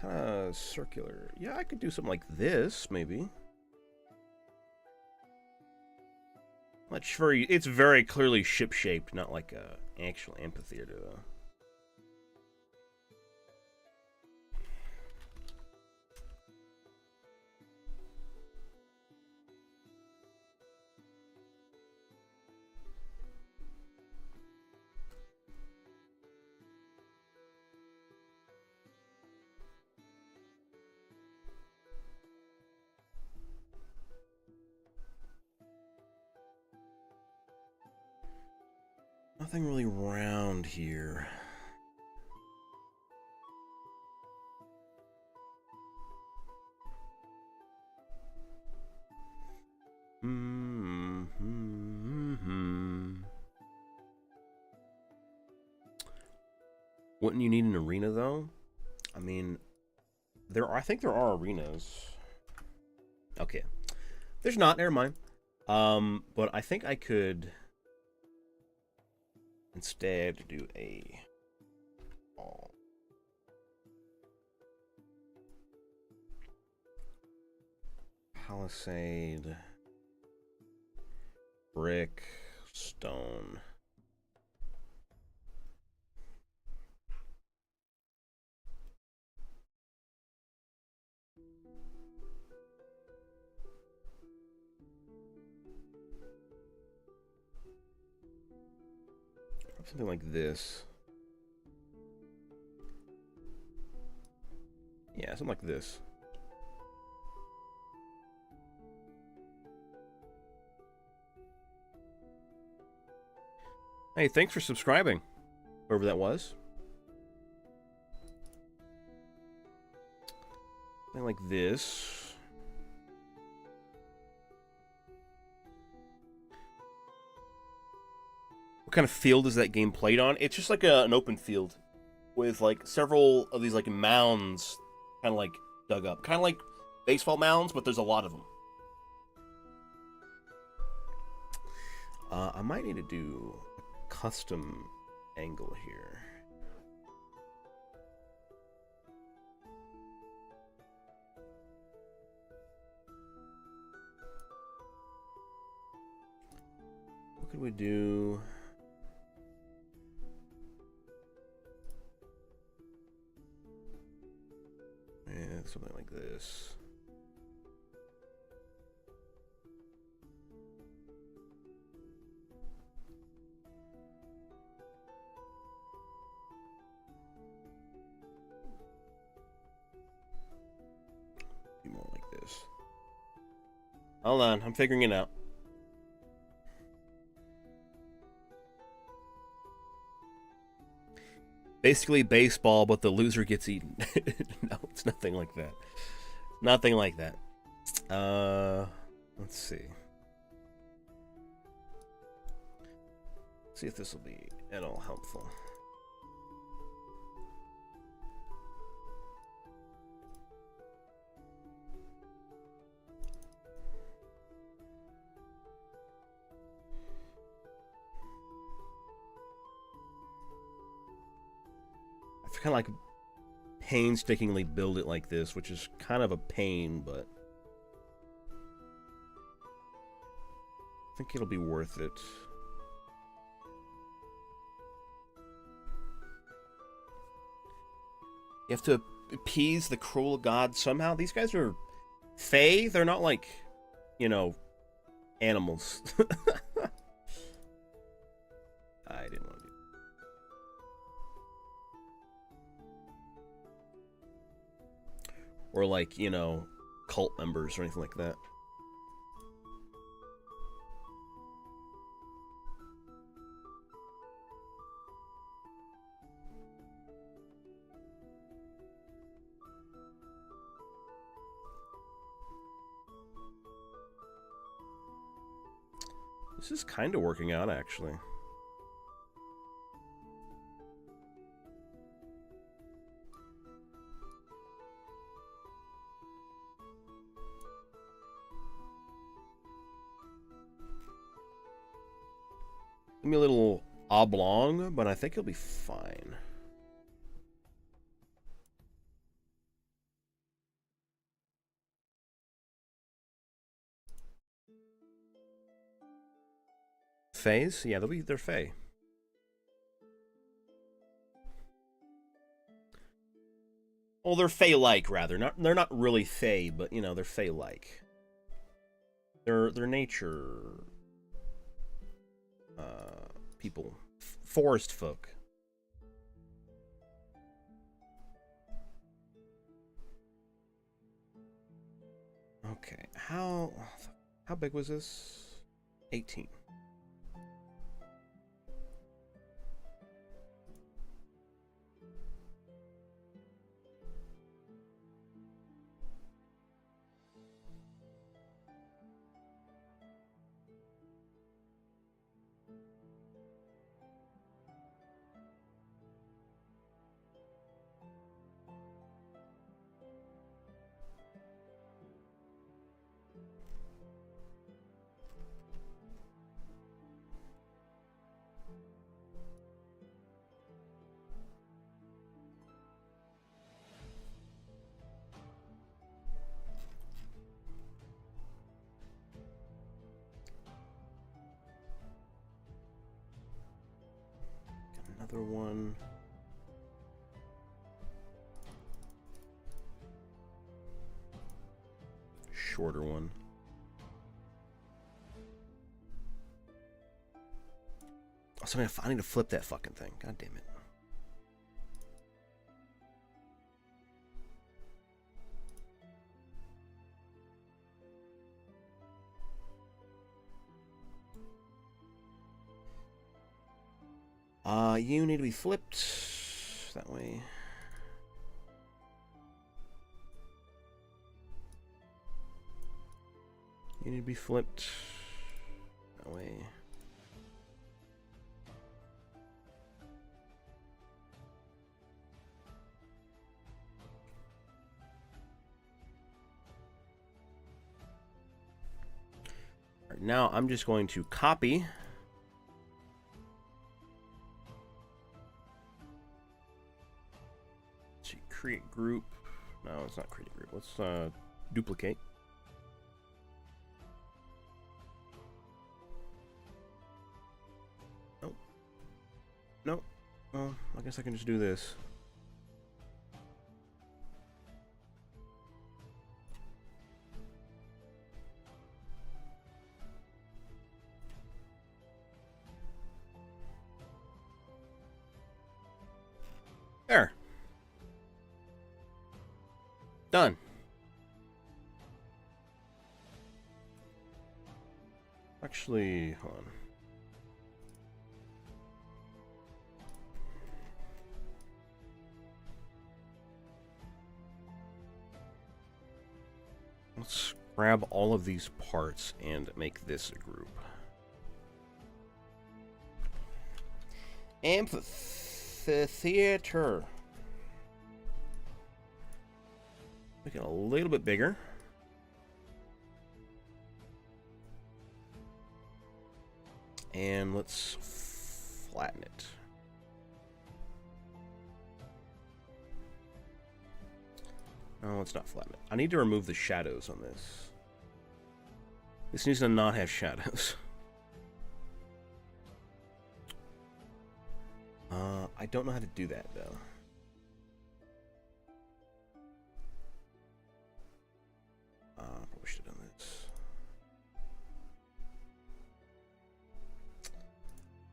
kind of circular? Yeah, I could do something like this, maybe. Not sure. It's very clearly ship-shaped, not like a actual amphitheater, though. Nothing really round here. Wouldn't you need an arena though? I mean, I think there are arenas. Okay. There's not, never mind. But I think I could instead do a palisade, brick, stone. Something like this. Yeah, something like this. Hey, thanks for subscribing, whoever that was. Something like this. What kind of field is that game played on? It's just like an open field with like several of these like mounds kind of like dug up. Kind of like baseball mounds, but there's a lot of them. I might need to do a custom angle here. What could we do? Yeah, something like this. Be more like this. Hold on, I'm figuring it out. Basically baseball, but the loser gets eaten. No, it's nothing like that. Nothing like that. Let's see. See if this will be at all helpful. Kind of like painstakingly build it like this, which is kind of a pain, but I think it'll be worth it. You have to appease the cruel gods somehow. These guys are fae. They're not like, you know, animals. I didn't want to do. Or like, you know, cult members or anything like that. This is kind of working out, actually. Maybe a little oblong, but I think it'll be fine. Fays? Yeah, they're fae. Well, they're fae-like, rather. They're not really fae, but, you know, they're fae-like. They're nature... people. Forest folk. Okay, how big was this? 18. Another one. Shorter one. So I need to flip that fucking thing. God damn it. You need to be flipped that way. You need to be flipped that way. All right, now I'm just going to copy. Create group. No, it's not create a group. Let's duplicate. Nope. Nope. Well, I guess I can just do this. There. Done. Actually, hold on. Let's grab all of these parts and make this a group. Amphitheater. Make it a little bit bigger. And let's flatten it. No, let's not flatten it. I need to remove the shadows on this. This needs to not have shadows. I don't know how to do that, though. Probably should have done this.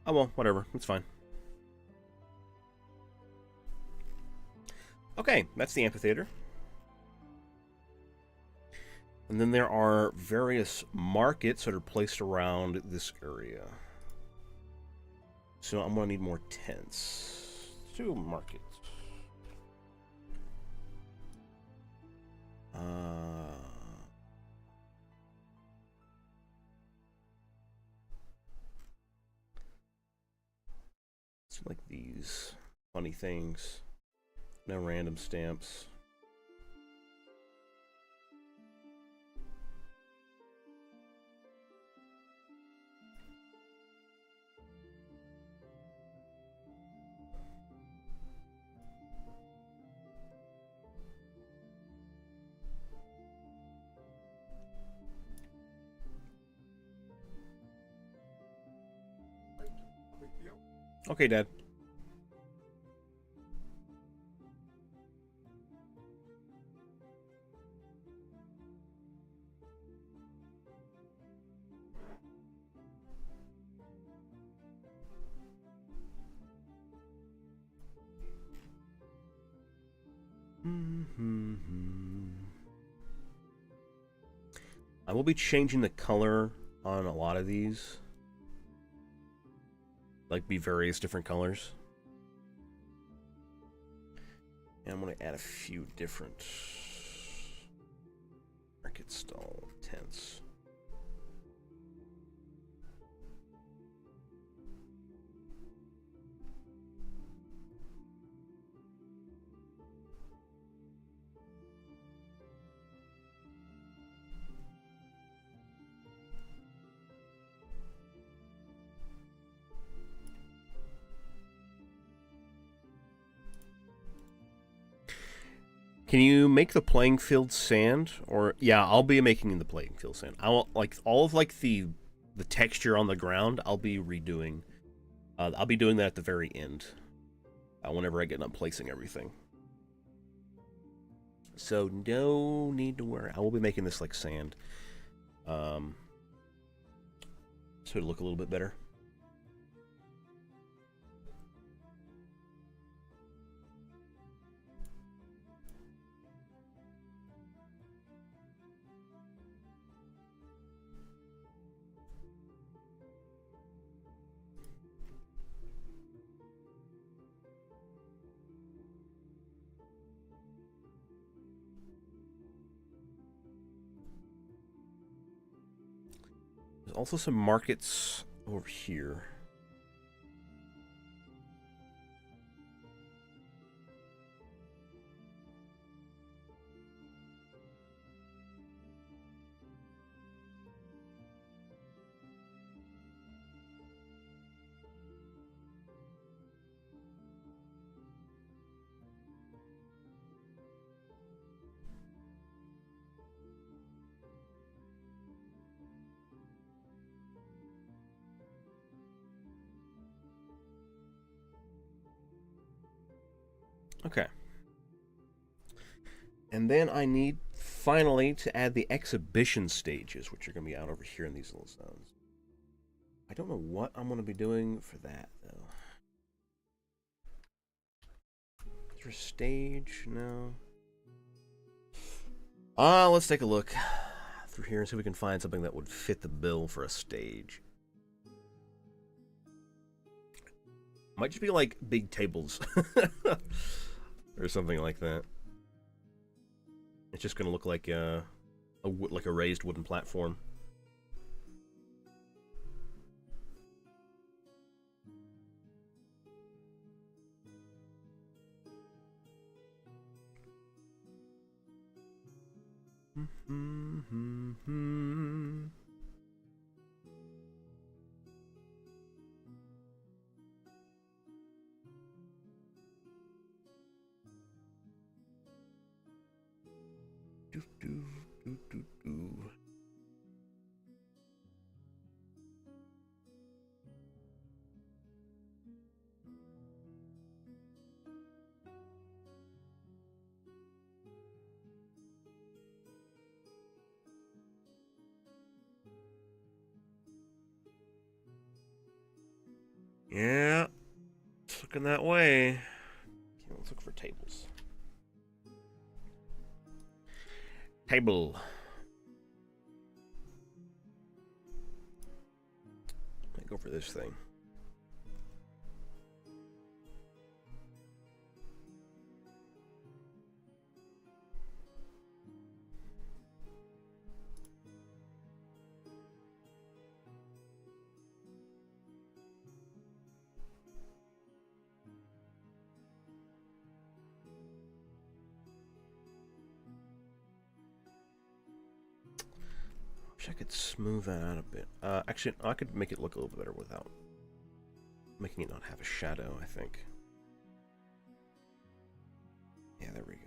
Oh well, whatever. It's fine. Okay, that's the amphitheater. And then there are various markets that are placed around this area. So I'm going to need more tents. 2 markets. It's like these funny things. No random stamps. Okay, Dad. I will be changing the color on a lot of these. Like, be various different colors. And I'm going to add a few different market stall tents. Can you make the playing field sand? Or yeah, I'll be making the playing field sand. I will, like, all of like the texture on the ground. I'll be redoing. I'll be doing that at the very end whenever I get done placing everything. So no need to worry. I will be making this like sand. So it'll look a little bit better. There's also some markets over here. Okay. And then I need, finally, to add the exhibition stages, which are going to be out over here in these little zones. I don't know what I'm going to be doing for that, though. Is there a stage? No. Let's take a look through here and see if we can find something that would fit the bill for a stage. Might just be like big tables. Or something like that. It's just gonna look like a raised wooden platform. Yeah, it's looking that way. Okay, let's look for tables. Table. Let me go for this thing. Wish I could smooth that out a bit. Actually, I could make it look a little bit better without making it not have a shadow, I think. Yeah, there we go.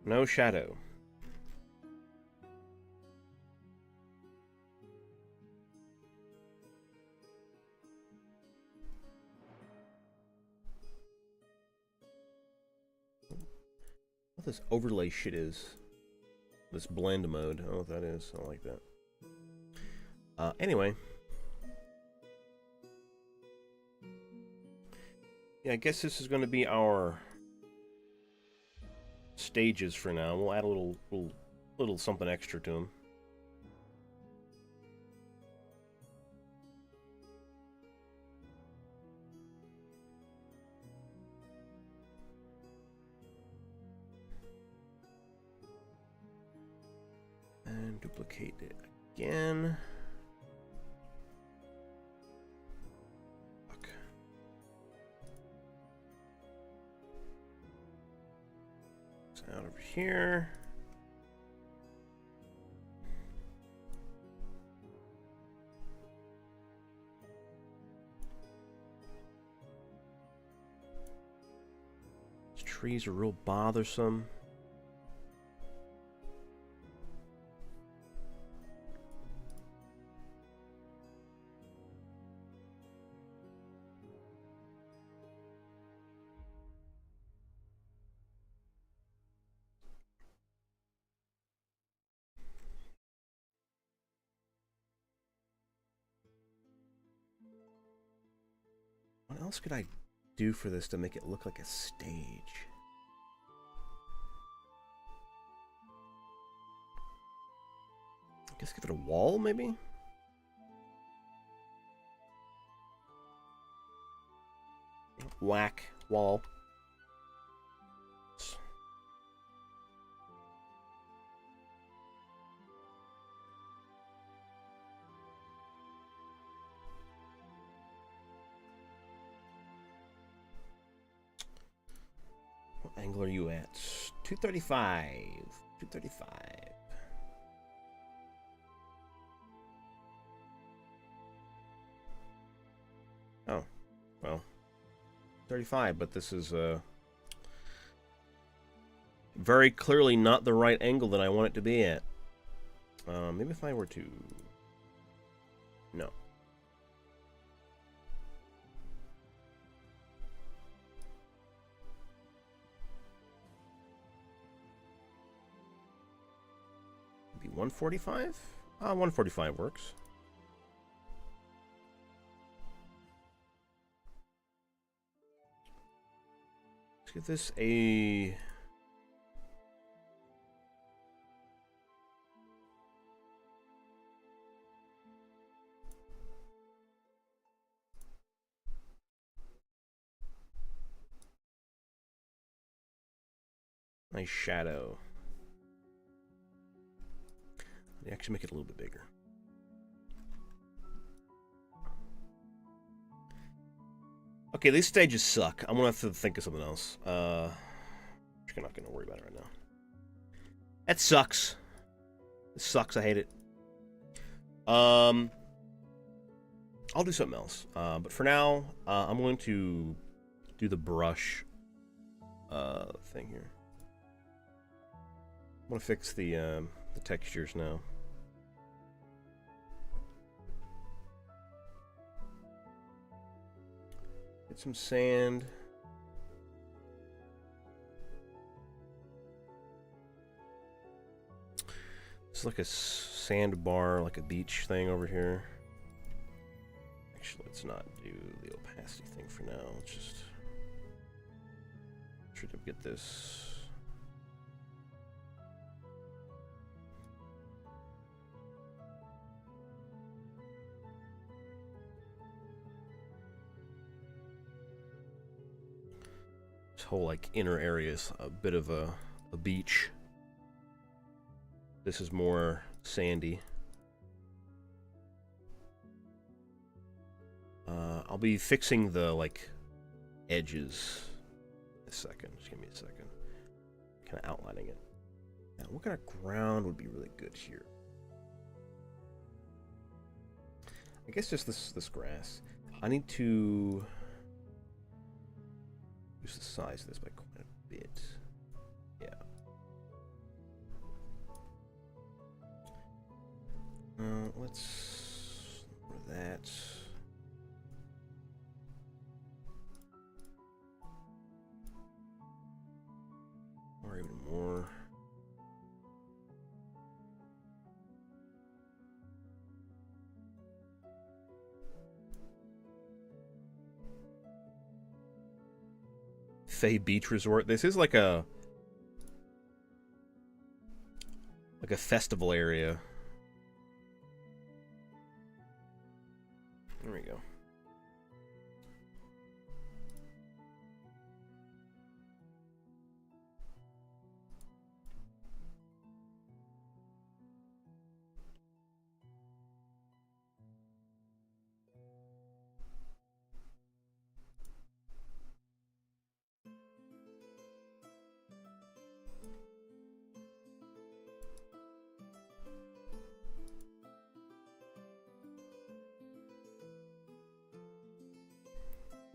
No shadow. What this overlay shit is. This blend mode. I don't know what that is. I don't like that. Anyway. Yeah, I guess this is going to be our stages for now. We'll add a little something extra to them. And duplicate it again. Fuck. It's out over here. These trees are real bothersome. What else could I do for this to make it look like a stage? I guess give it a wall, maybe? Whack. Wall. What angle are you at? 235. 235. Oh, well, 35, but this is very clearly not the right angle that I want it to be at. Maybe if I were to... No. Maybe 145? 145 works. Let's give this a... nice shadow. They actually make it a little bit bigger. Okay, these stages suck. I'm gonna have to think of something else. I'm not gonna worry about it right now. That sucks. It sucks. I hate it. I'll do something else. But for now, I'm going to do the brush thing here. I want to fix the textures now. Get some sand. It's like a sandbar, like a beach thing over here. Actually, let's not do the opacity thing for now. Let's just try to get this. This whole like inner area is a bit of a beach. This is more sandy. I'll be fixing the like edges in a second. Just give me a second. Kind of outlining it. Now, what kind of ground would be really good here? I guess just this grass. I need to reduce the size of this by quite a bit. Yeah. Let's lower that. Or even more. Fay Beach Resort. This is like a festival area. There we go.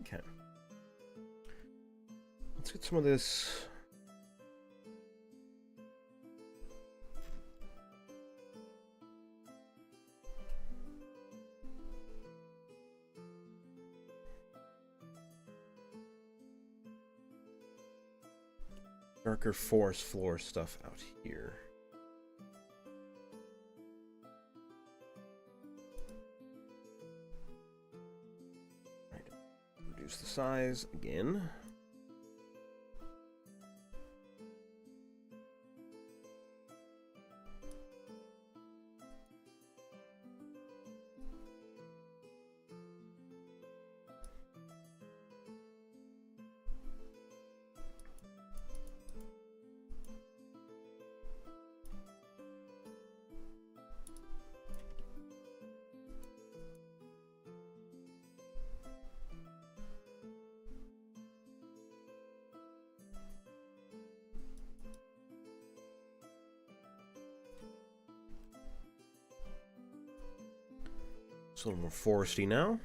Okay. Let's get some of this. Darker forest floor stuff out here. reduce the size again. It's a little more foresty now.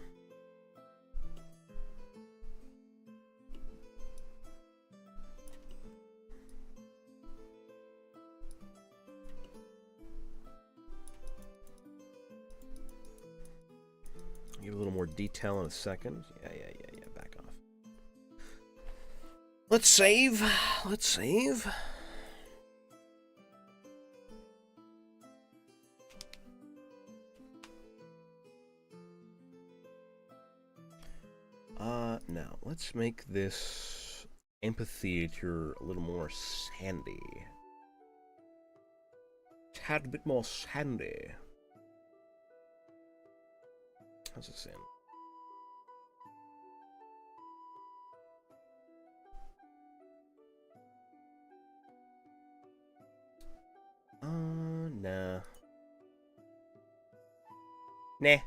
Give a little more detail in a second. Yeah, back off. Let's save. Let's save. Now, let's make this amphitheater a little more sandy. Tad a bit more sandy. How's it sound? Nah. Nah.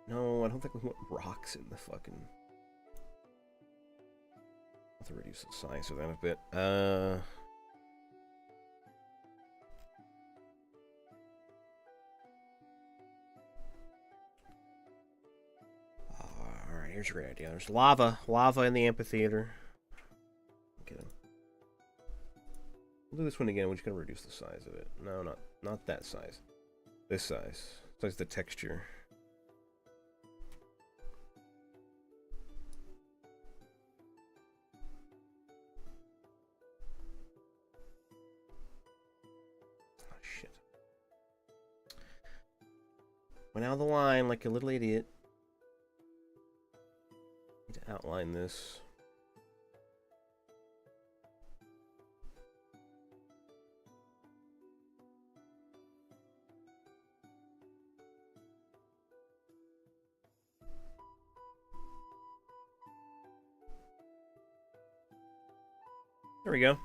No, I don't think we want rocks in the fucking... I'll have to reduce the size of that a bit. Alright, here's a great idea. There's lava. Lava in the amphitheater. Okay. We'll do this one again. We're just gonna reduce the size of it. No, not that size. This size. Size the texture. Went out of the line like a little idiot. Need to outline this. There we go.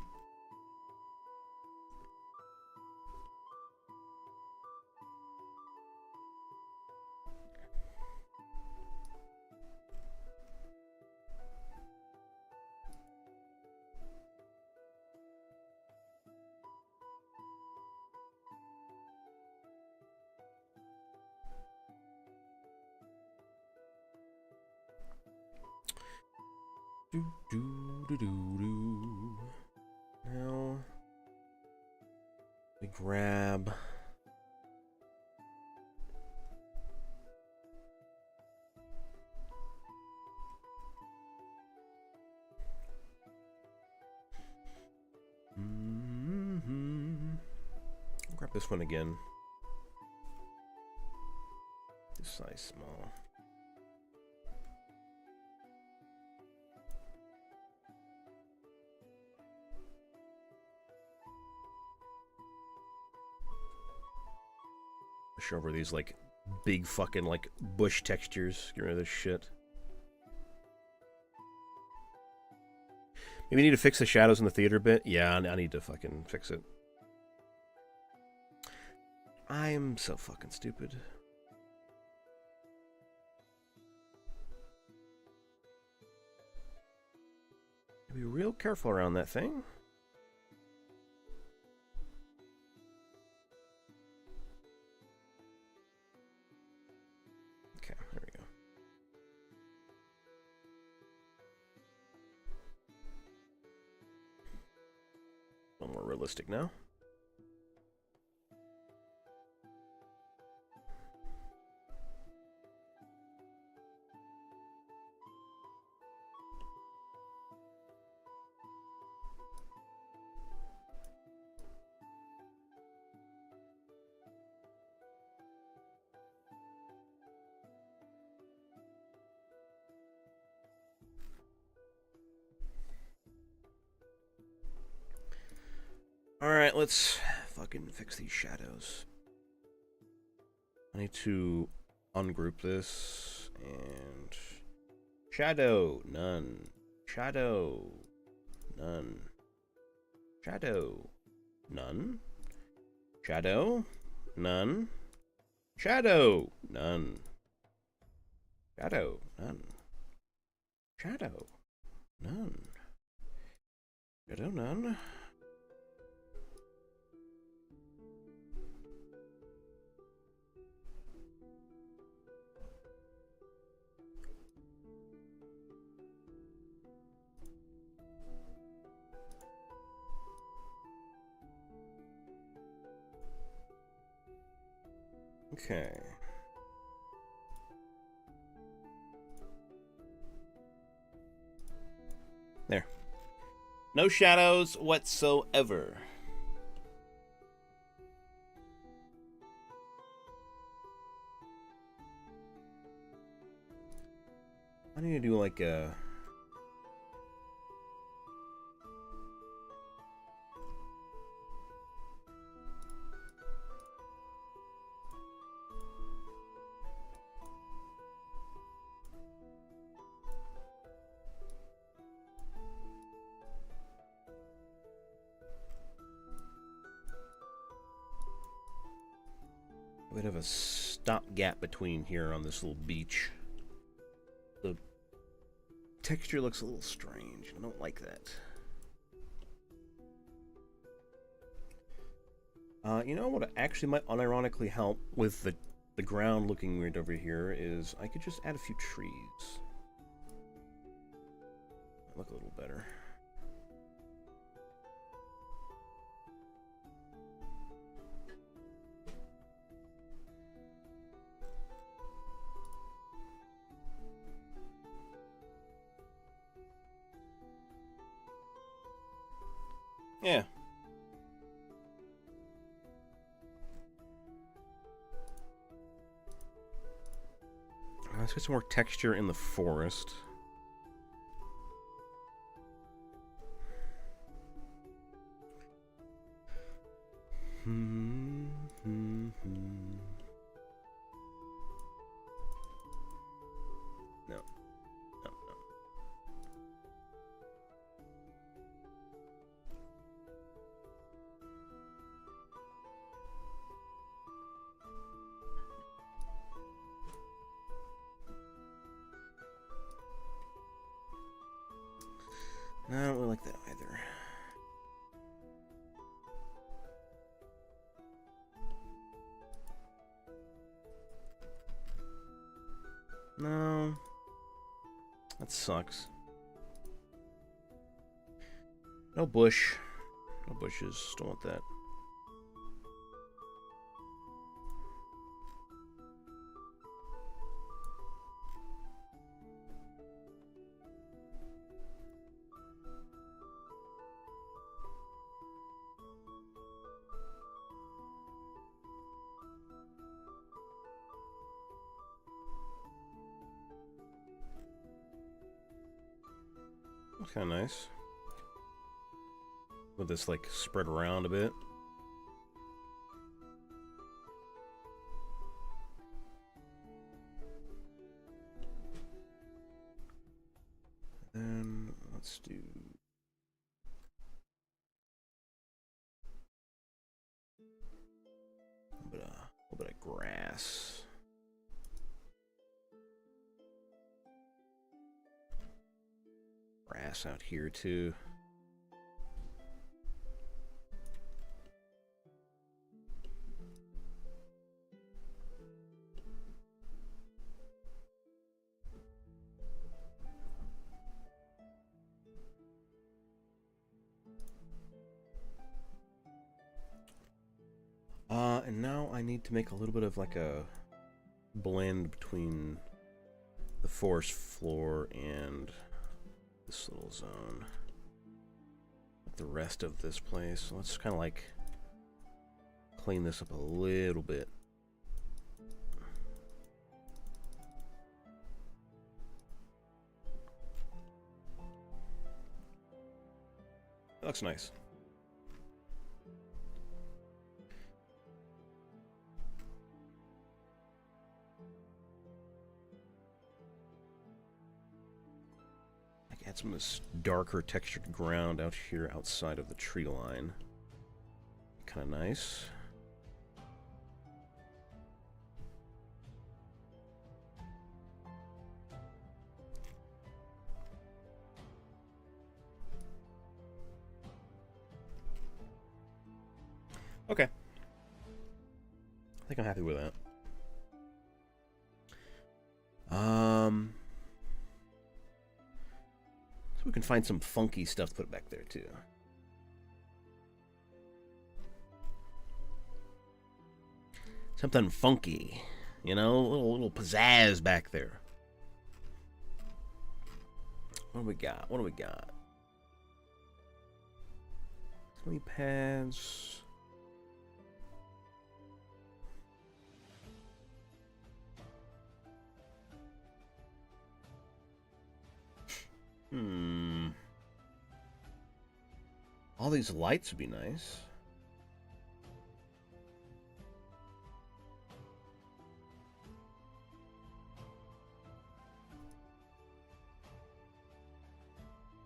Now we grab grab this one again. This size small. Push over these like big fucking like bush textures. Get rid of this shit. Maybe we need to fix the shadows in the theater a bit. Yeah, I need to fucking fix it. I'm so fucking stupid. Be real careful around that thing. Okay, there we go. A little more realistic now. Alright, let's fucking fix these shadows. I need to ungroup this, and... Shadow, none. Shadow, none. Shadow, none. Shadow, none. Shadow, none. Shadow, none. Shadow, none. Shadow, none. Okay. There. No shadows whatsoever. I need to do like a... bit of a stopgap between here on this little beach. The texture looks a little strange. I don't like that. You know what actually might unironically help with the ground looking weird over here is I could just add a few trees. Look a little better. Yeah. Let's get some more texture in the forest. No. No, I don't really like that either. No. That sucks. No bush. No bushes. Don't want that. That's kind of nice. With this, like, spread around a bit. Then, let's do... a little bit of grass. Grass out here, too. And now I need to make a little bit of like a blend between the forest floor and this little zone. The rest of this place. So let's kind of like clean this up a little bit. That looks nice. some of this darker textured ground out here outside of the tree line. Kind of nice. Okay. I think I'm happy with that. So we can find some funky stuff to put back there too. Something funky, you know, a little pizzazz back there. What do we got? What do we got? Lily pads. All these lights would be nice.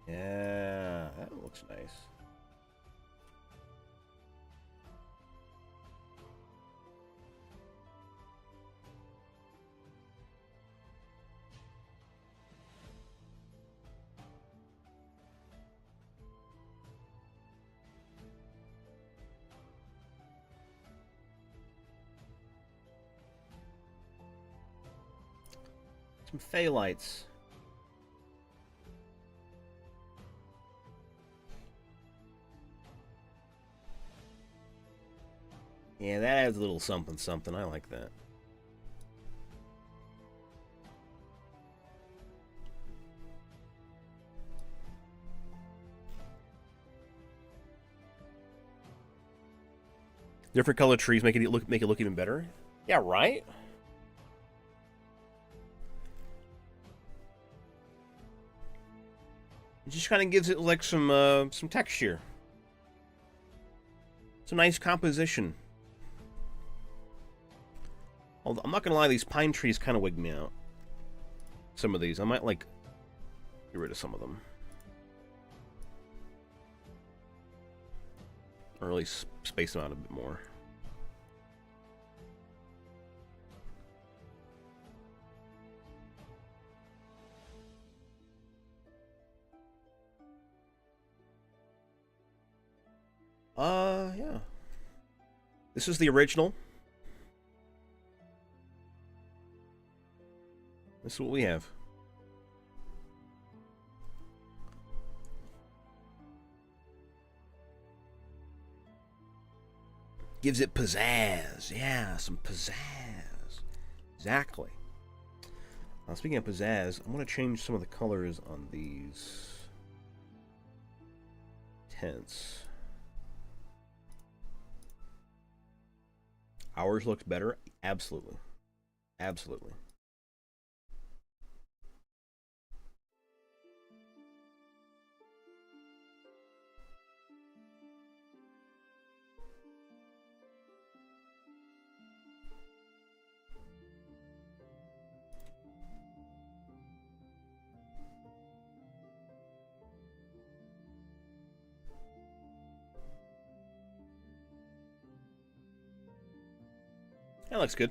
Yeah, that looks nice. Some Fey lights. Yeah, that adds a little something something. I like that. Different colored trees make it look even better. Yeah, right? It just kind of gives it like some texture. It's a nice composition. Although, I'm not gonna lie, these pine trees kind of wig me out. Some of these, I might like get rid of some of them, or at least space them out a bit more. Yeah. This is the original. This is what we have. Gives it pizzazz. Yeah, some pizzazz. Exactly. Speaking of pizzazz, I'm going to change some of the colors on these tents. Ours looks better? Absolutely. Absolutely. That looks good.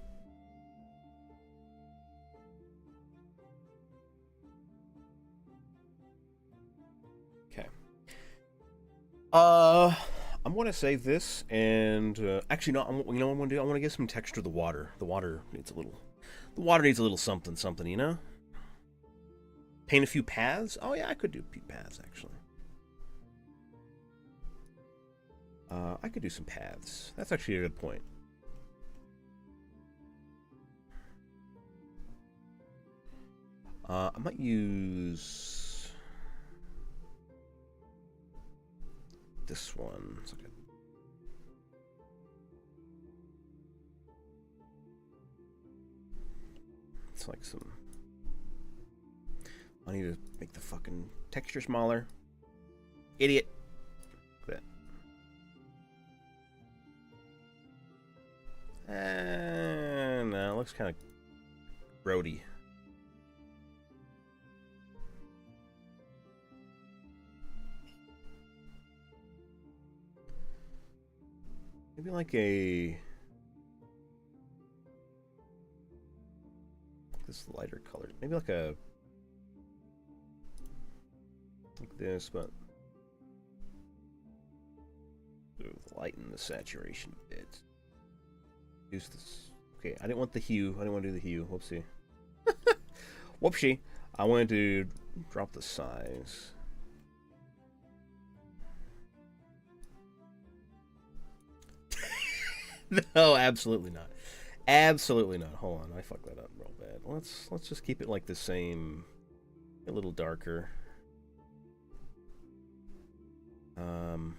Okay. I'm gonna save this, and actually, no. You know what I'm gonna do? I want to give some texture to the water. The water needs a little. The water needs a little something, something. You know. Paint a few paths. Oh yeah, I could do paths actually. I could do some paths. That's actually a good point. I might use this one. It's like some. I need to make the fucking texture smaller. Idiot. Look at that. No, it looks kind of grody. Maybe like a... this lighter color. Maybe like a... like this, but... lighten the saturation a bit. Use this. Okay, I didn't want the hue. I didn't want to do the hue. Whoopsie. Whoopsie. I wanted to drop the size. No, absolutely not. Absolutely not. Hold on, I fucked that up real bad. Let's just keep it like the same, a little darker. I don't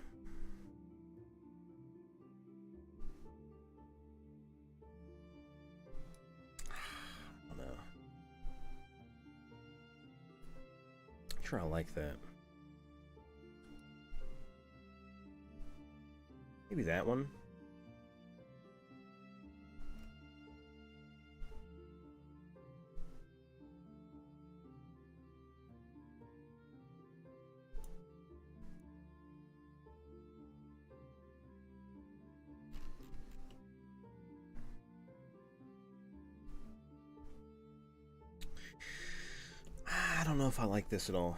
know. I'm sure I like that. Maybe that one. I don't know if I like this at all.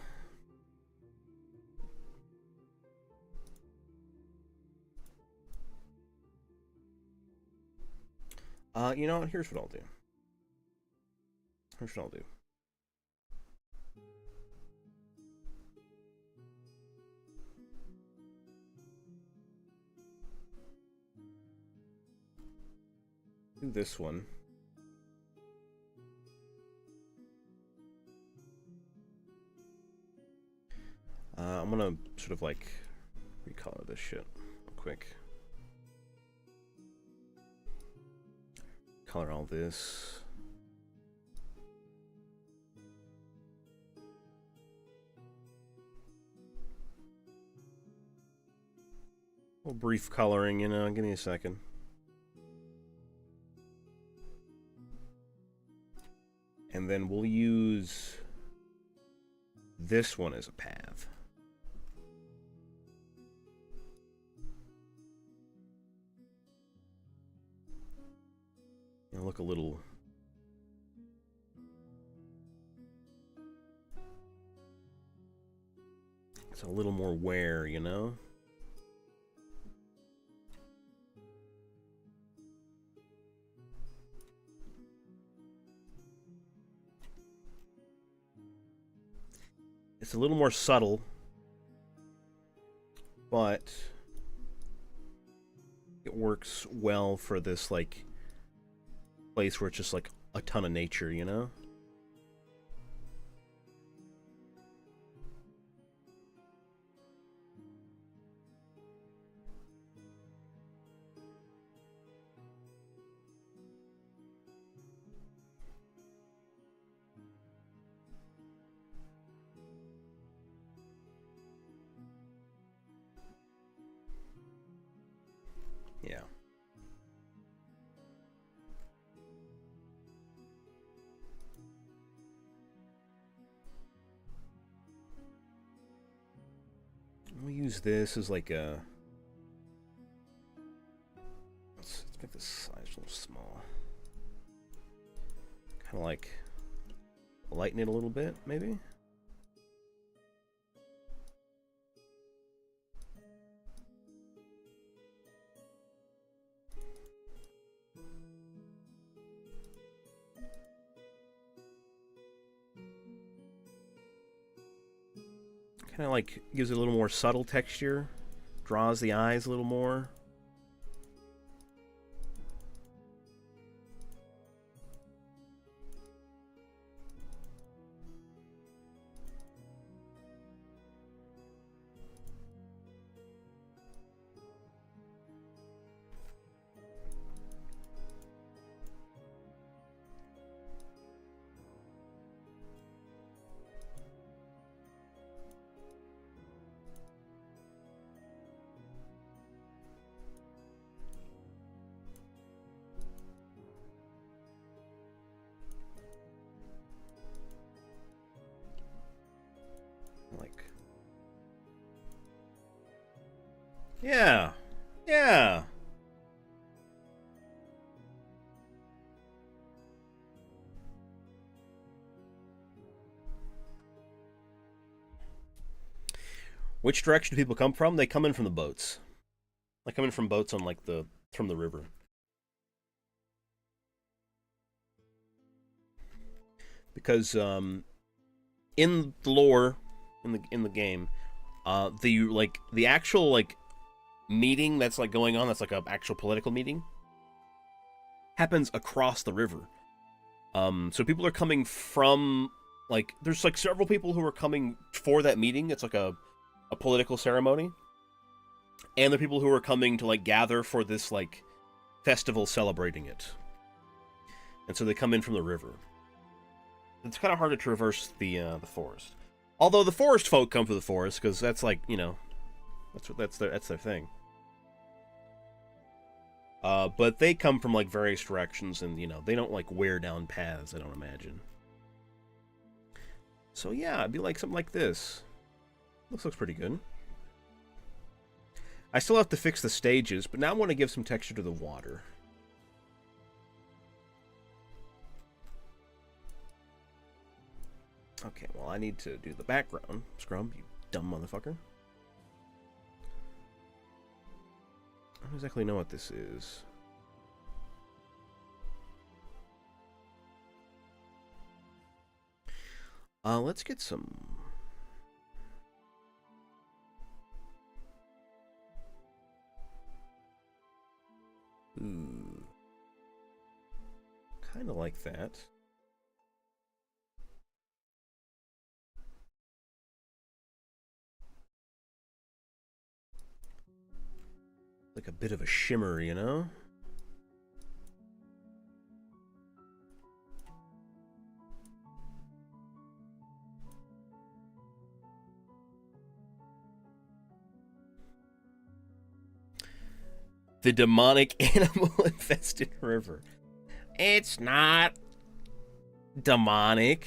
You know what? Here's what I'll do. Here's what I'll do. Do this one. I'm gonna sort of like recolor this shit real quick. Color all this. A little brief coloring, you know, give me a second. And then we'll use this one as a path. It'll look a little... it's a little more wear, you know? It's a little more subtle, but it works well for this, like, place where it's just, like, a ton of nature, you know? Yeah. We'll use this as like a... let's make this size a little small. Kind of like lighten it a little bit, maybe? Kind of like gives it a little more subtle texture, draws the eyes a little more. Like, yeah, yeah. Which direction do people come from? They come in from the boats. They come in from boats on like from the river. Because in the lore, in the game, the actual like meeting that's like going on, that's like a actual political meeting, happens across the river. So people are coming from like there's like several people who are coming for that meeting. It's like a political ceremony, and the people who are coming to like gather for this like festival celebrating it. And so they come in from the river. It's kind of hard to traverse the forest. Although the forest folk come from the forest because that's like, you know, that's their thing. But they come from like various directions, and you know they don't like wear down paths. I don't imagine. So yeah, it'd be like something like this. Looks pretty good. I still have to fix the stages, but now I want to give some texture to the water. Okay, well, I need to do the background. Scrum, you dumb motherfucker. I don't exactly know what this is. Let's get some... Ooh. Kind of like that. Like a bit of a shimmer, you know? The demonic animal-infested river. It's not demonic.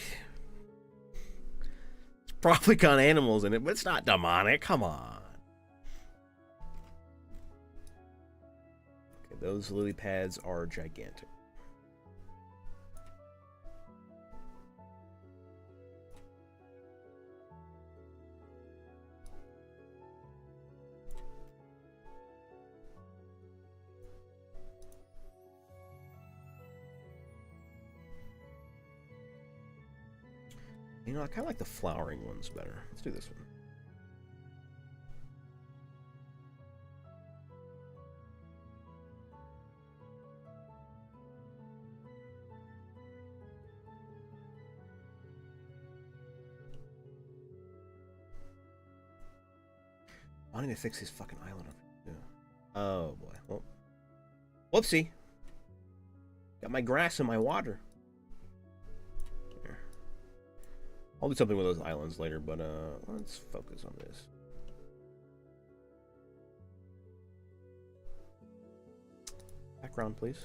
It's probably got animals in it, but it's not demonic. Come on. Okay, those lily pads are gigantic. You know, I kind of like the flowering ones better. Let's do this one. I need to fix his fucking island up here. Yeah. Oh boy. Well, whoopsie. Got my grass and my water. I'll do something with those islands later, but let's focus on this. Background, please.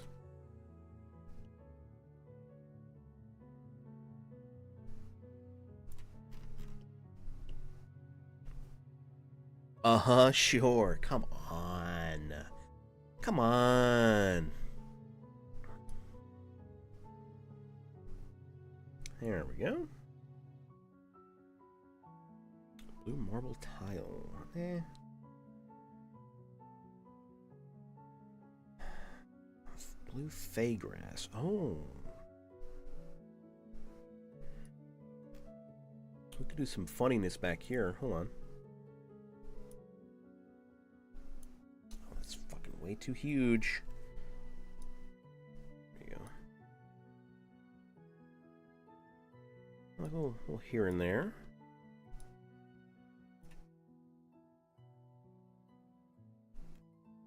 Uh-huh, sure. Come on. Come on. There we go. Blue marble tile. Blue fey grass. Oh. We could do some funniness back here. Hold on. Oh, that's fucking way too huge. There you go. Like a little here and there.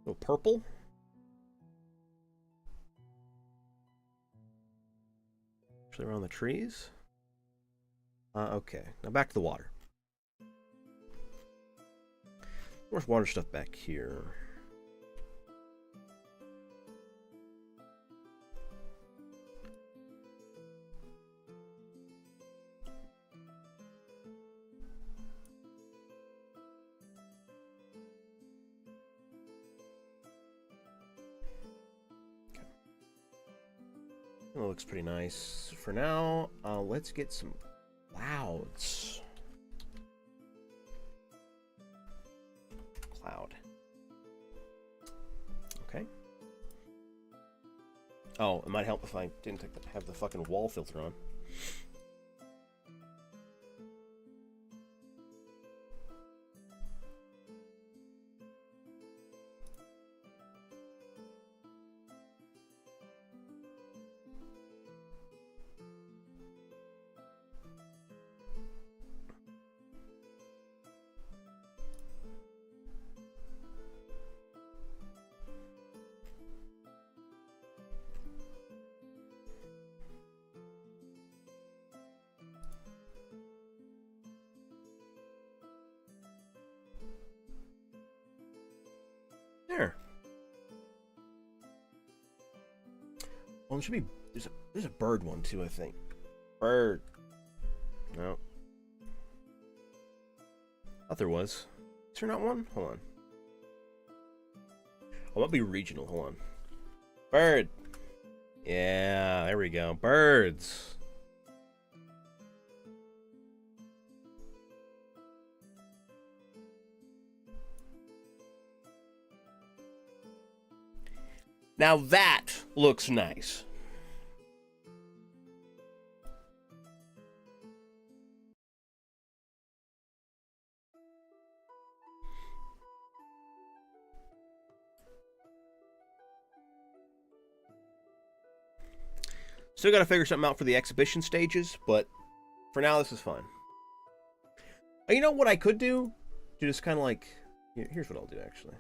Oh, purple? Actually around the trees? Okay. Now back to the water. There's water stuff back here. That looks pretty nice. For now, let's get some clouds. Oh, it might help if I didn't have the fucking wall filter on. There. Well, there should be. There's a bird one too, I think. Bird. No. Thought there was. Is there not one? Hold on. Oh, it might be regional. Hold on. Bird. Yeah, there we go. Birds. Now that looks nice. Still got to figure something out for the exhibition stages, but for now, this is fine. You know what I could do? Just kind of like... Here's what I'll do, actually.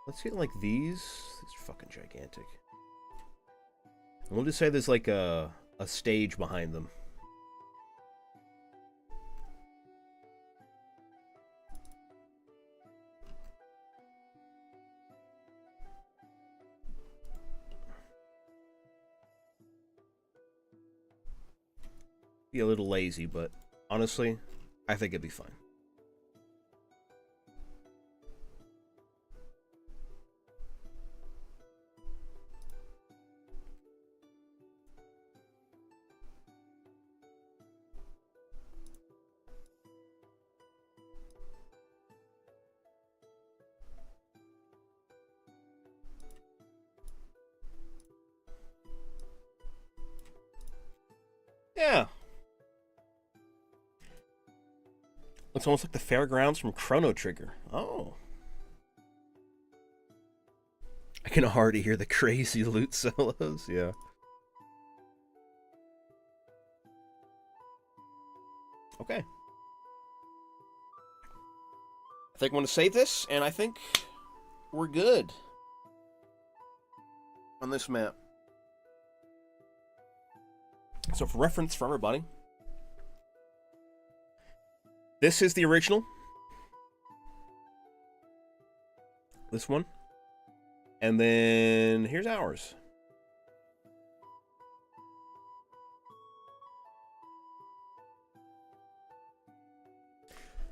Let's get like these. These are fucking gigantic. And we'll just say there's like a stage behind them. Be a little lazy, but honestly, I think it'd be fine. Yeah. Looks almost like the fairgrounds from Chrono Trigger. Oh. I can already hear the crazy loot solos, yeah. Okay. I think I'm going to save this, and I think we're good on this map. So for reference for everybody, this is the original. This one. And then here's ours.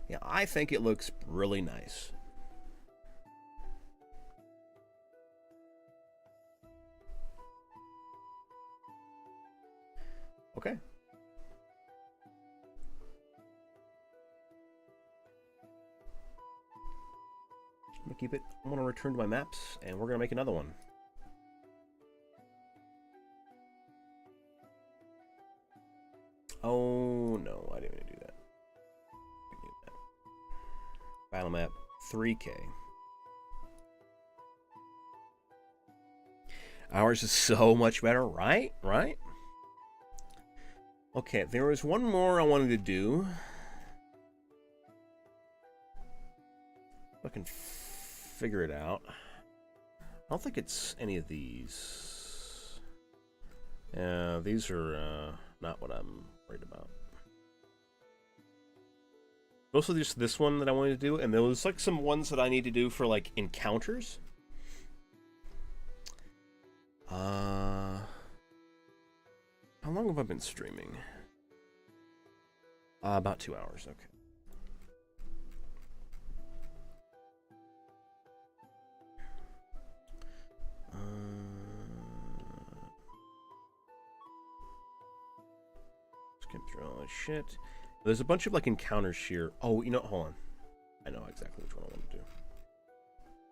Yeah, I think it looks really nice. Okay. I'm gonna keep it. I'm gonna return to my maps, and we're gonna make another one. Oh no, I didn't mean to do that. Battle map 3K. Ours is so much better, right? Right? Okay, there was one more I wanted to do. If I can figure it out. I don't think it's any of these. Yeah, these are not what I'm worried about. Mostly just this one that I wanted to do, and there was like some ones that I need to do for like encounters. How long have I been streaming? About 2 hours, okay. Skip through all this shit. There's a bunch of like encounters here. Oh, you know, hold on. I know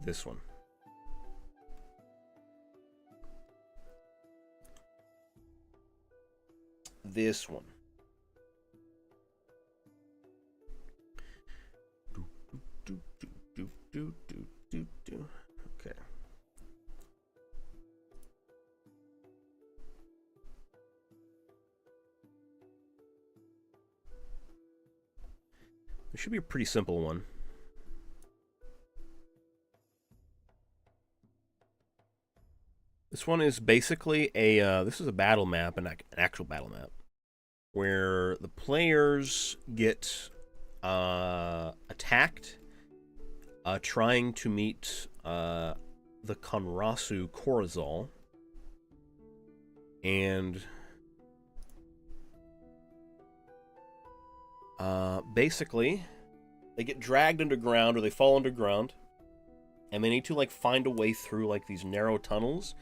this one. This one. Okay. It should be a pretty simple one. This one is basically a, this is a battle map, an actual battle map, where the players get attacked trying to meet the Konrasu Korazal, and basically they get dragged underground, or they fall underground, and they need to like find a way through like these narrow tunnels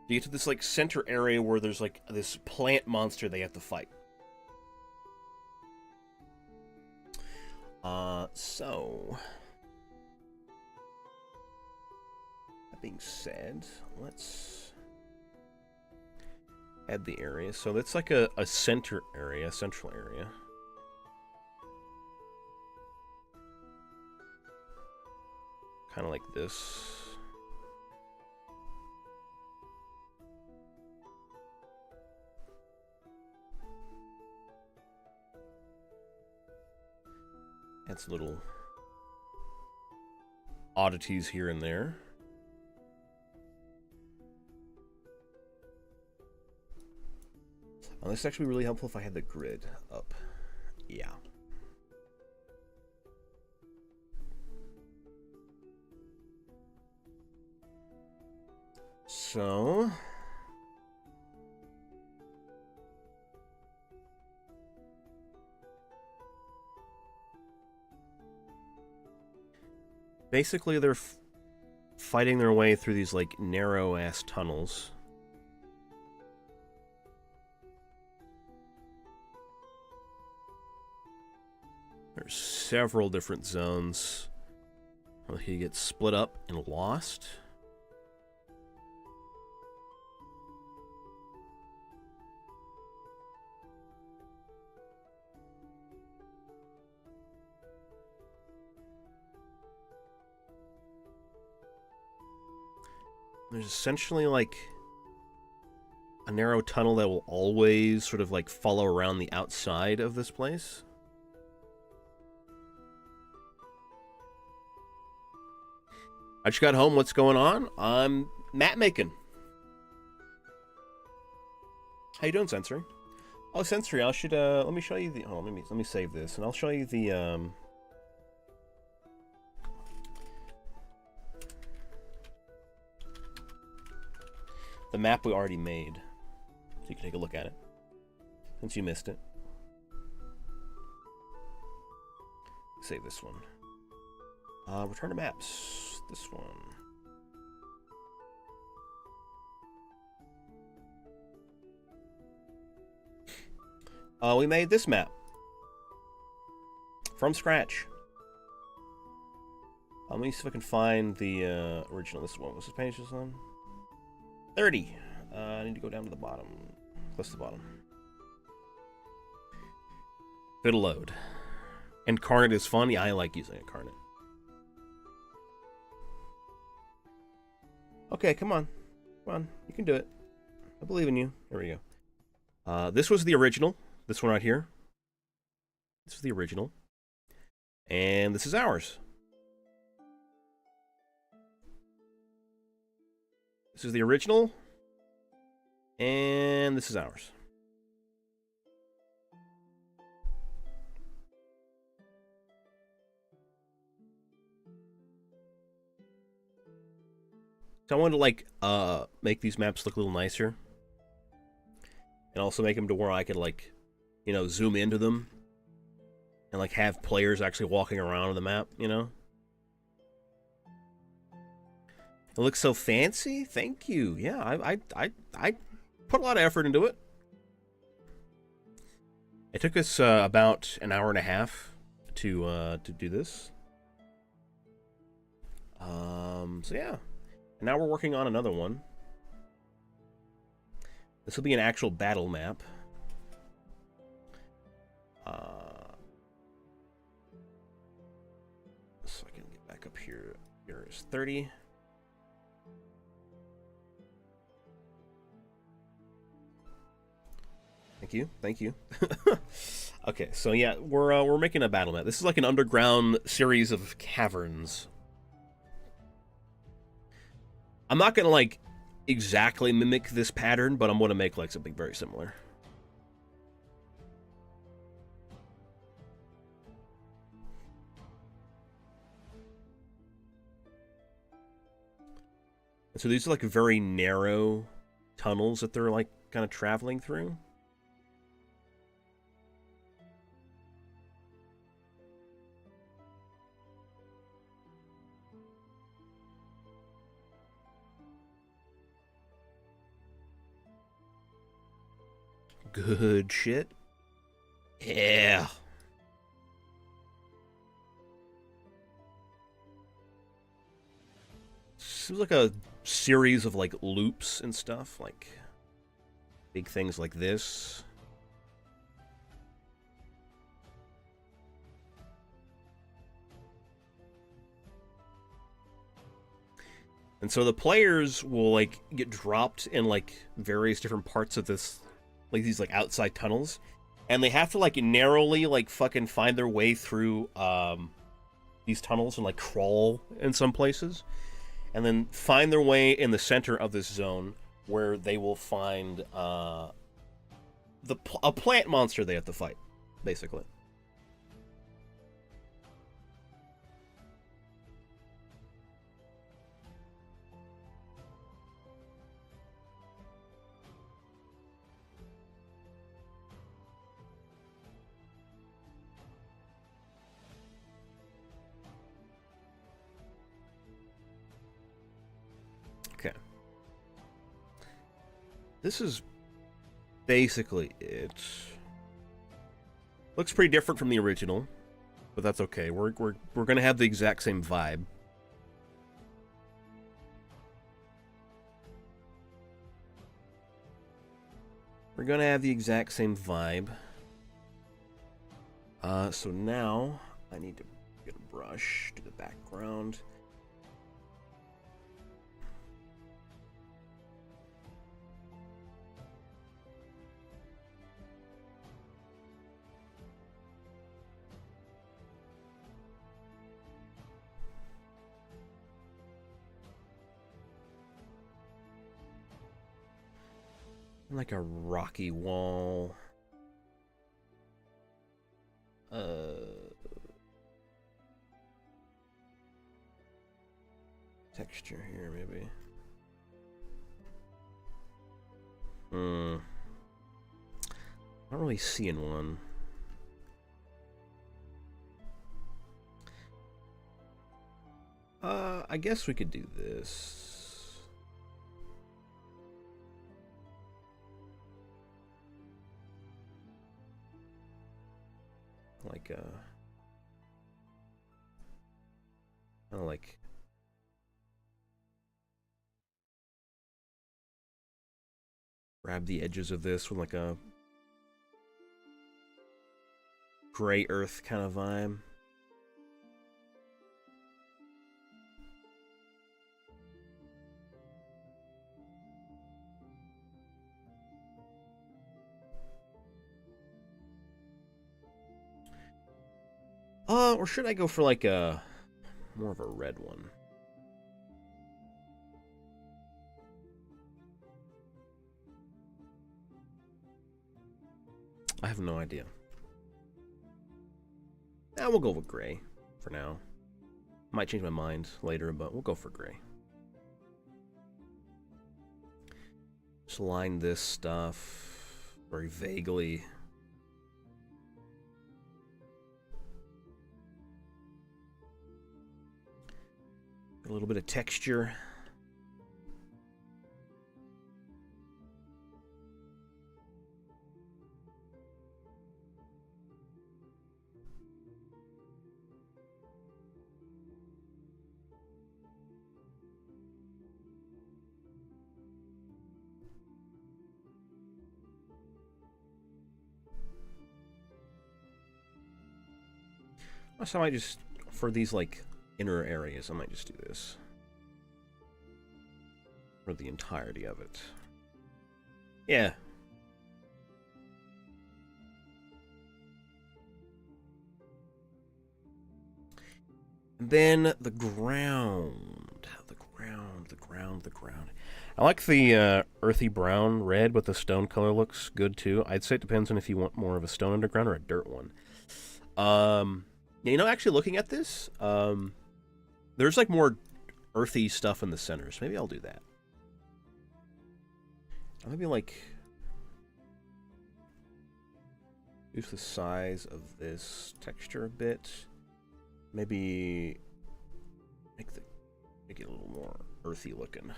to get to this like center area where there's like this plant monster they have to fight. So that being said, let's add the area. So that's like a center area, central area. Kind of like this. That's little oddities here and there. Oh, this is actually really helpful if I had the grid up. Yeah. So basically they're fighting their way through these like narrow ass tunnels. There's several different zones where he gets split up and lost. There's essentially like a narrow tunnel that will always sort of like follow around the outside of this place. I just got home. What's going on? I'm map making. How you doing, Sensory? Oh, Sensory, I should let me show you the. Oh, let me save this, and I'll show you the map we already made, so you can take a look at it since you missed it. Save this one. Return to maps. This one. We made this map from scratch. Let me see if I can find the original. This one. What's this page this on? 30. I need to go down to the bottom. Close to the bottom. It'll load. Incarnate is fun. Yeah, I like using Incarnate. Okay, come on. Come on. You can do it. I believe in you. There we go. This was the original. This one right here. This is the original. And this is ours. This is the original. And this is ours. So I wanted to like make these maps look a little nicer. And also make them to where I could like, you know, zoom into them. And like have players actually walking around on the map, you know? It looks so fancy. Thank you. Yeah, I put a lot of effort into it. It took us about an hour and a half to do this. So yeah, and now we're working on another one. This will be an actual battle map. So I can get back up here. Here is 30. Thank you, thank you. Okay, so yeah, we're making a battle map. This is like an underground series of caverns. I'm not gonna like exactly mimic this pattern, but I'm gonna make like something very similar. So these are like very narrow tunnels that they're like kind of traveling through. Good shit. Yeah. Seems like a series of like loops and stuff, like big things like this. And so the players will like get dropped in like various different parts of this, like these like outside tunnels, and they have to like narrowly like fucking find their way through these tunnels and like crawl in some places, and then find their way in the center of this zone where they will find a plant monster they have to fight, basically. Okay. This is basically it. Looks pretty different from the original, but that's okay. We're gonna have the exact same vibe. We're gonna have the exact same vibe. So now I need to get a brush, do the background. Like a rocky wall. Texture here, maybe. Not really seeing one. I guess we could do this. Like, kind of like grab the edges of this with like a gray earth kind of vibe. Or should I go for like a more of a red one? I have no idea. We'll go with gray for now. Might change my mind later, but we'll go for gray. Just line this stuff very vaguely. A little bit of texture. So I might just, for these, like, inner areas, I might just do this. For the entirety of it. Yeah. And then the ground. The ground. I like the earthy brown red, but the stone color looks good too. I'd say it depends on if you want more of a stone underground or a dirt one. Yeah, you know, actually looking at this, there's like more earthy stuff in the center, so maybe I'll do that. Maybe like reduce the size of this texture a bit. Maybe make it a little more earthy looking.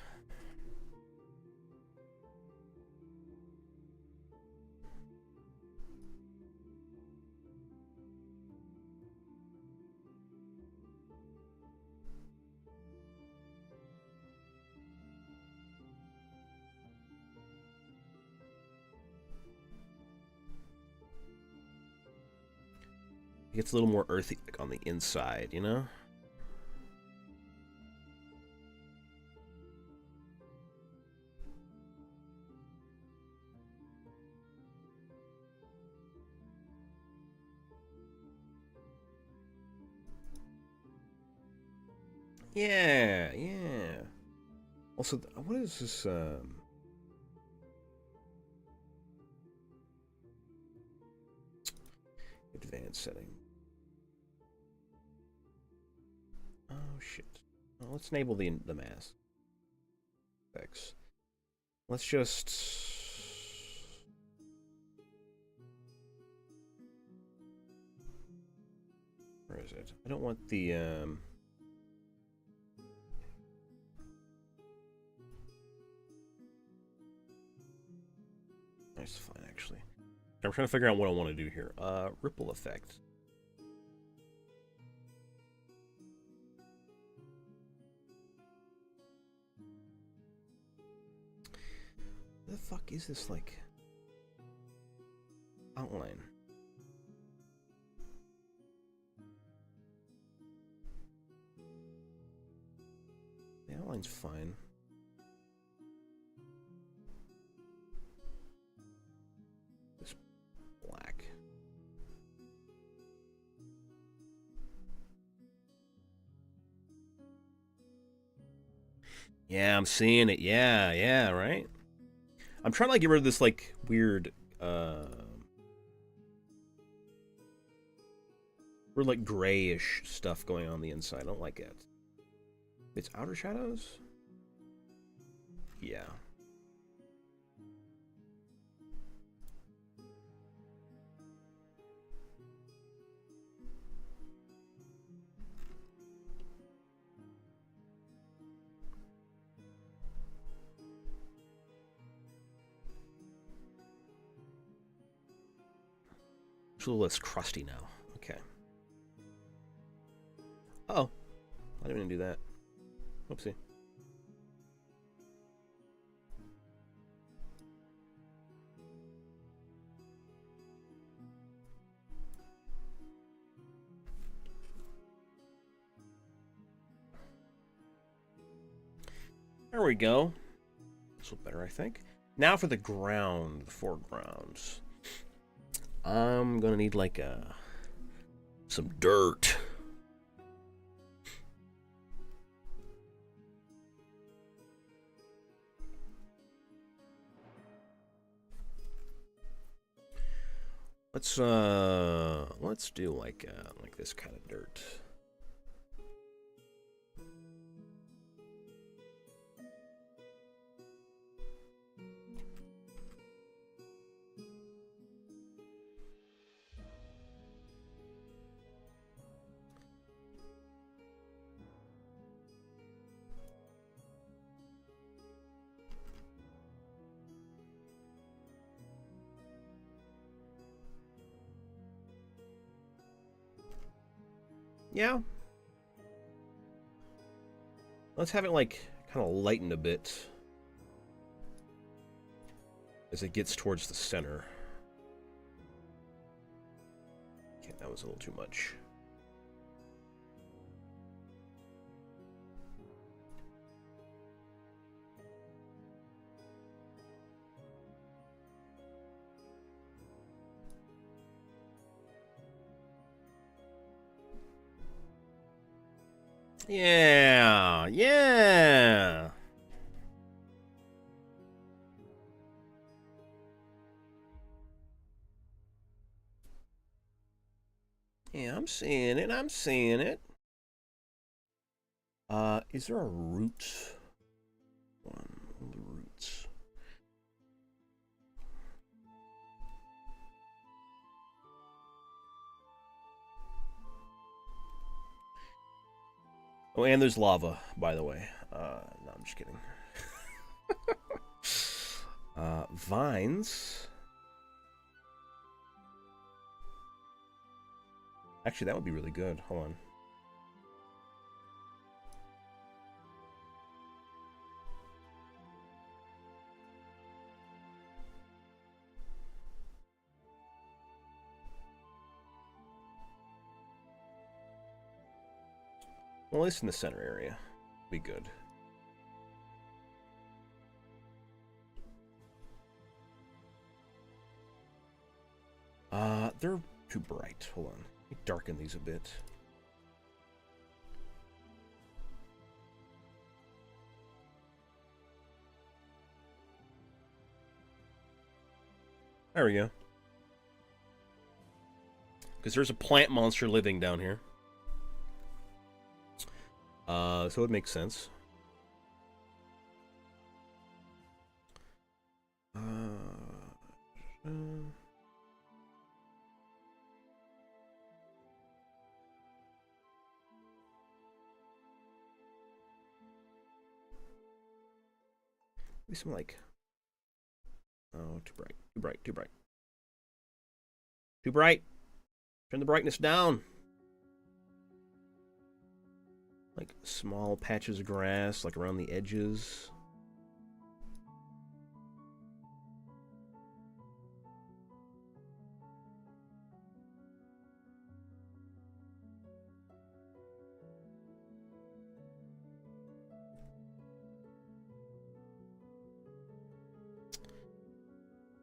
It gets a little more earthy like on the inside, you know? Yeah, yeah. Also, what is this, advanced setting? Oh, shit. Well, let's enable the mask effects. Let's just... Where is it? I don't want the, That's fine, actually. I'm trying to figure out what I want to do here. Ripple effect. The fuck is this, like, outline? The outline's fine. This black. Yeah, I'm seeing it. Yeah, yeah, right? I'm trying to, like, get rid of this, like, weird, like, grayish stuff going on the inside. I don't like it. It's outer shadows? Yeah. It's a little less crusty now. Okay. Oh. I didn't even do that. Oopsie. There we go. This will better, I think. Now for the ground, the foregrounds. I'm gonna need like some dirt. Let's do like this kind of dirt. Yeah. Let's have it like kind of lighten a bit as it gets towards the center. Okay, that was a little too much. Yeah, yeah. Yeah, I'm seeing it. I'm seeing it. Is there a root? One of the roots. Oh, and there's lava, by the way. No, I'm just kidding. Vines. Actually, that would be really good. Hold on. Well, at least in the center area. Be good. They're too bright. Hold on. Let me darken these a bit. There we go. Because there's a plant monster living down here. So it makes sense. Maybe some like... Oh, too bright. Too bright. Too bright. Too bright. Turn the brightness down. Like small patches of grass, like around the edges.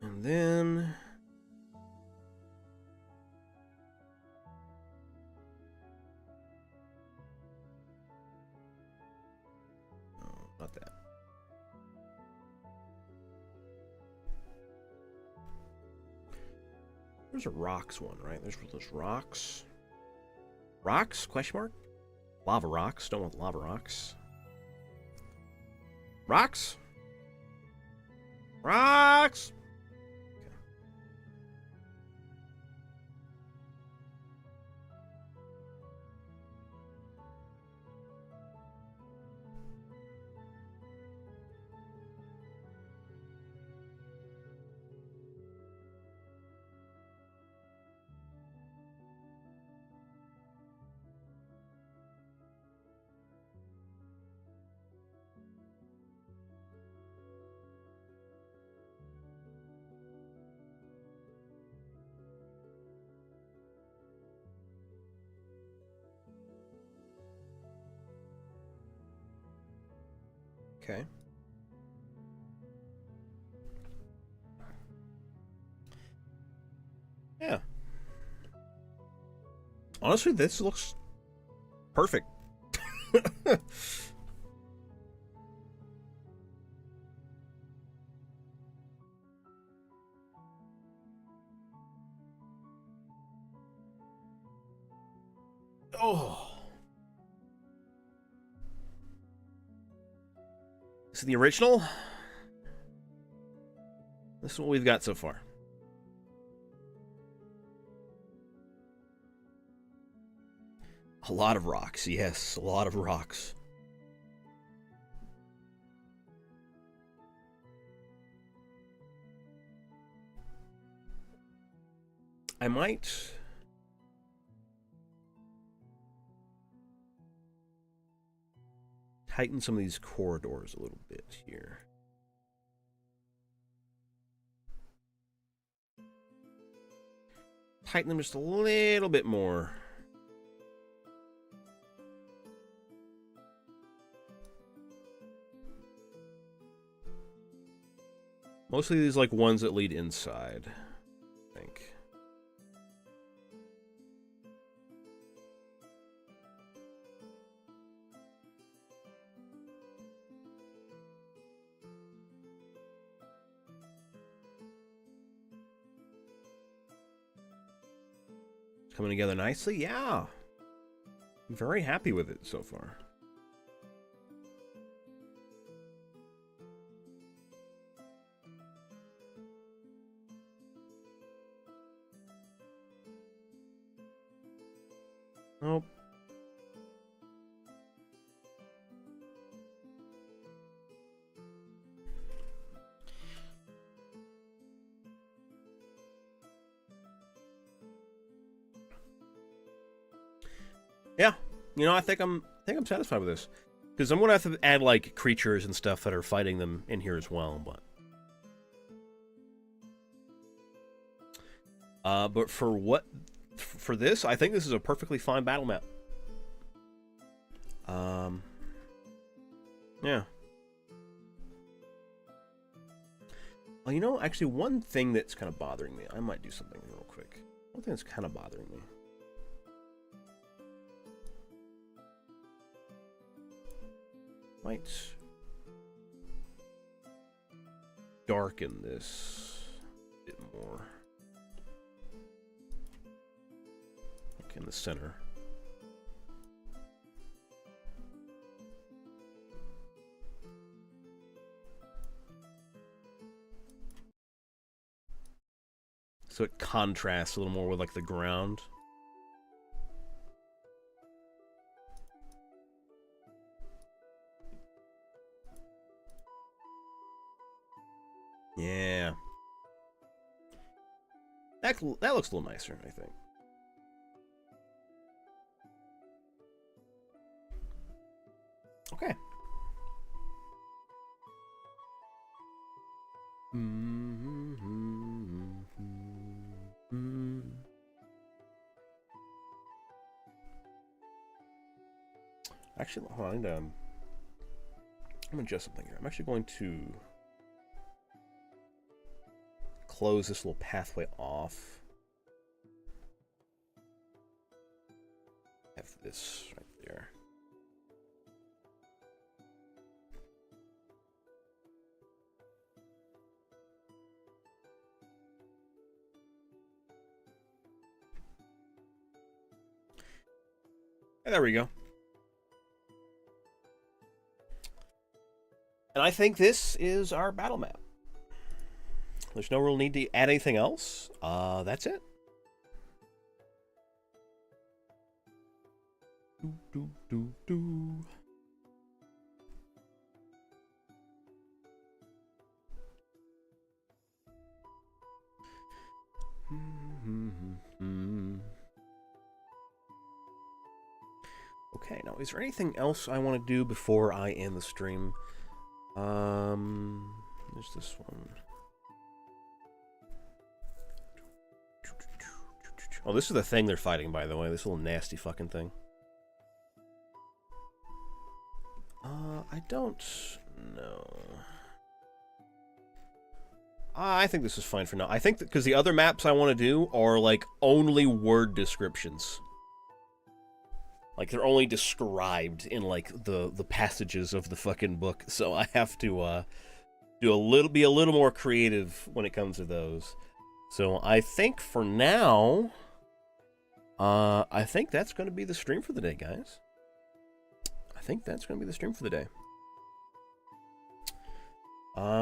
And then... Oh, not that. There's a rocks one, right? There's rocks. Rocks? Question mark? Lava rocks. Don't want lava rocks. Rocks? Rocks! Okay. Yeah. Honestly, this looks perfect. Oh. This is the original. This is what we've got so far. A lot of rocks, yes, a lot of rocks. I might... tighten some of these corridors a little bit here. Tighten them just a little bit more. Mostly these like ones that lead inside, I think. coming together nicely. Yeah. I'm very happy with it so far. Nope. Yeah, you know, I think I'm satisfied with this, because I'm gonna have to add like creatures and stuff that are fighting them in here as well. But for this, I think this is a perfectly fine battle map. Yeah. Well, you know, actually, one thing that's kind of bothering me, I might do something real quick. One thing that's kind of bothering me. Might darken this a bit more. Like in the center. So it contrasts a little more with like the ground. Yeah. That looks a little nicer, I think. Okay. Actually, hold on. I'm gonna adjust something here. I'm actually going to close this little pathway off. Have this right there. And there we go. And I think this is our battle map. There's no real need to add anything else. That's it. Okay, now is there anything else I want to do before I end the stream? There's this one. Oh, this is the thing they're fighting, by the way. This little nasty fucking thing. I don't know. I think this is fine for now. I think that because the other maps I want to do are like only word descriptions. Like they're only described in like the passages of the fucking book. So I have to be a little more creative when it comes to those. So I think for now, I think that's going to be the stream for the day, guys. I think that's going to be the stream for the day.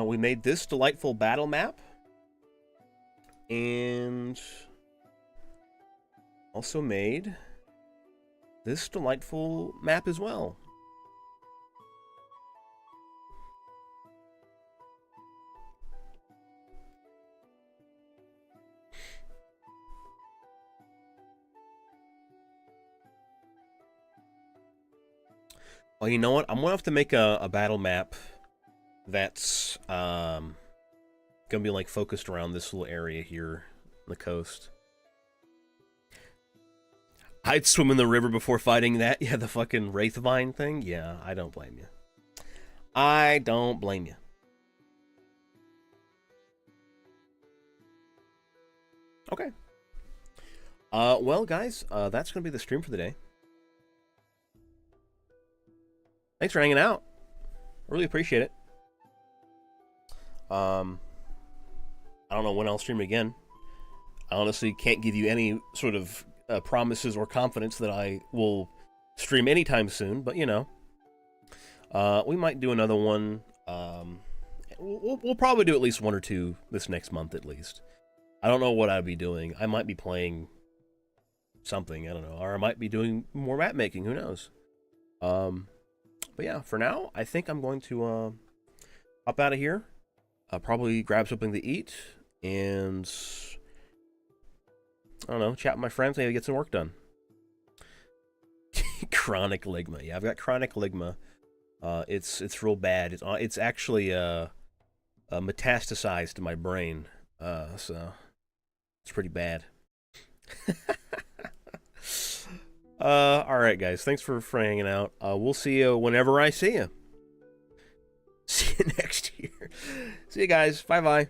We made this delightful battle map. And also made this delightful map as well. Well, you know what? I'm gonna have to make a battle map that's gonna be like focused around this little area here on the coast. I'd swim in the river before fighting that. Yeah, the fucking Wraithvine thing. Yeah, I don't blame you. I don't blame you. Okay. Well, guys, that's gonna be the stream for the day. Thanks for hanging out. I really appreciate it. I don't know when I'll stream again. I honestly can't give you any sort of promises or confidence that I will stream anytime soon, but you know, we might do another one. We'll probably do at least one or two this next month at least. I don't know what I'd be doing. I might be playing something, I don't know, or I might be doing more map making, who knows. But yeah, for now, I think I'm going to hop out of here. Probably grab something to eat, and I don't know, chat with my friends, maybe get some work done. Chronic ligma. Yeah, I've got chronic ligma. It's real bad. It's actually metastasized to my brain. So it's pretty bad. All right, guys. Thanks for hanging out. We'll see you whenever I see you. See you next year. See you guys. Bye-bye.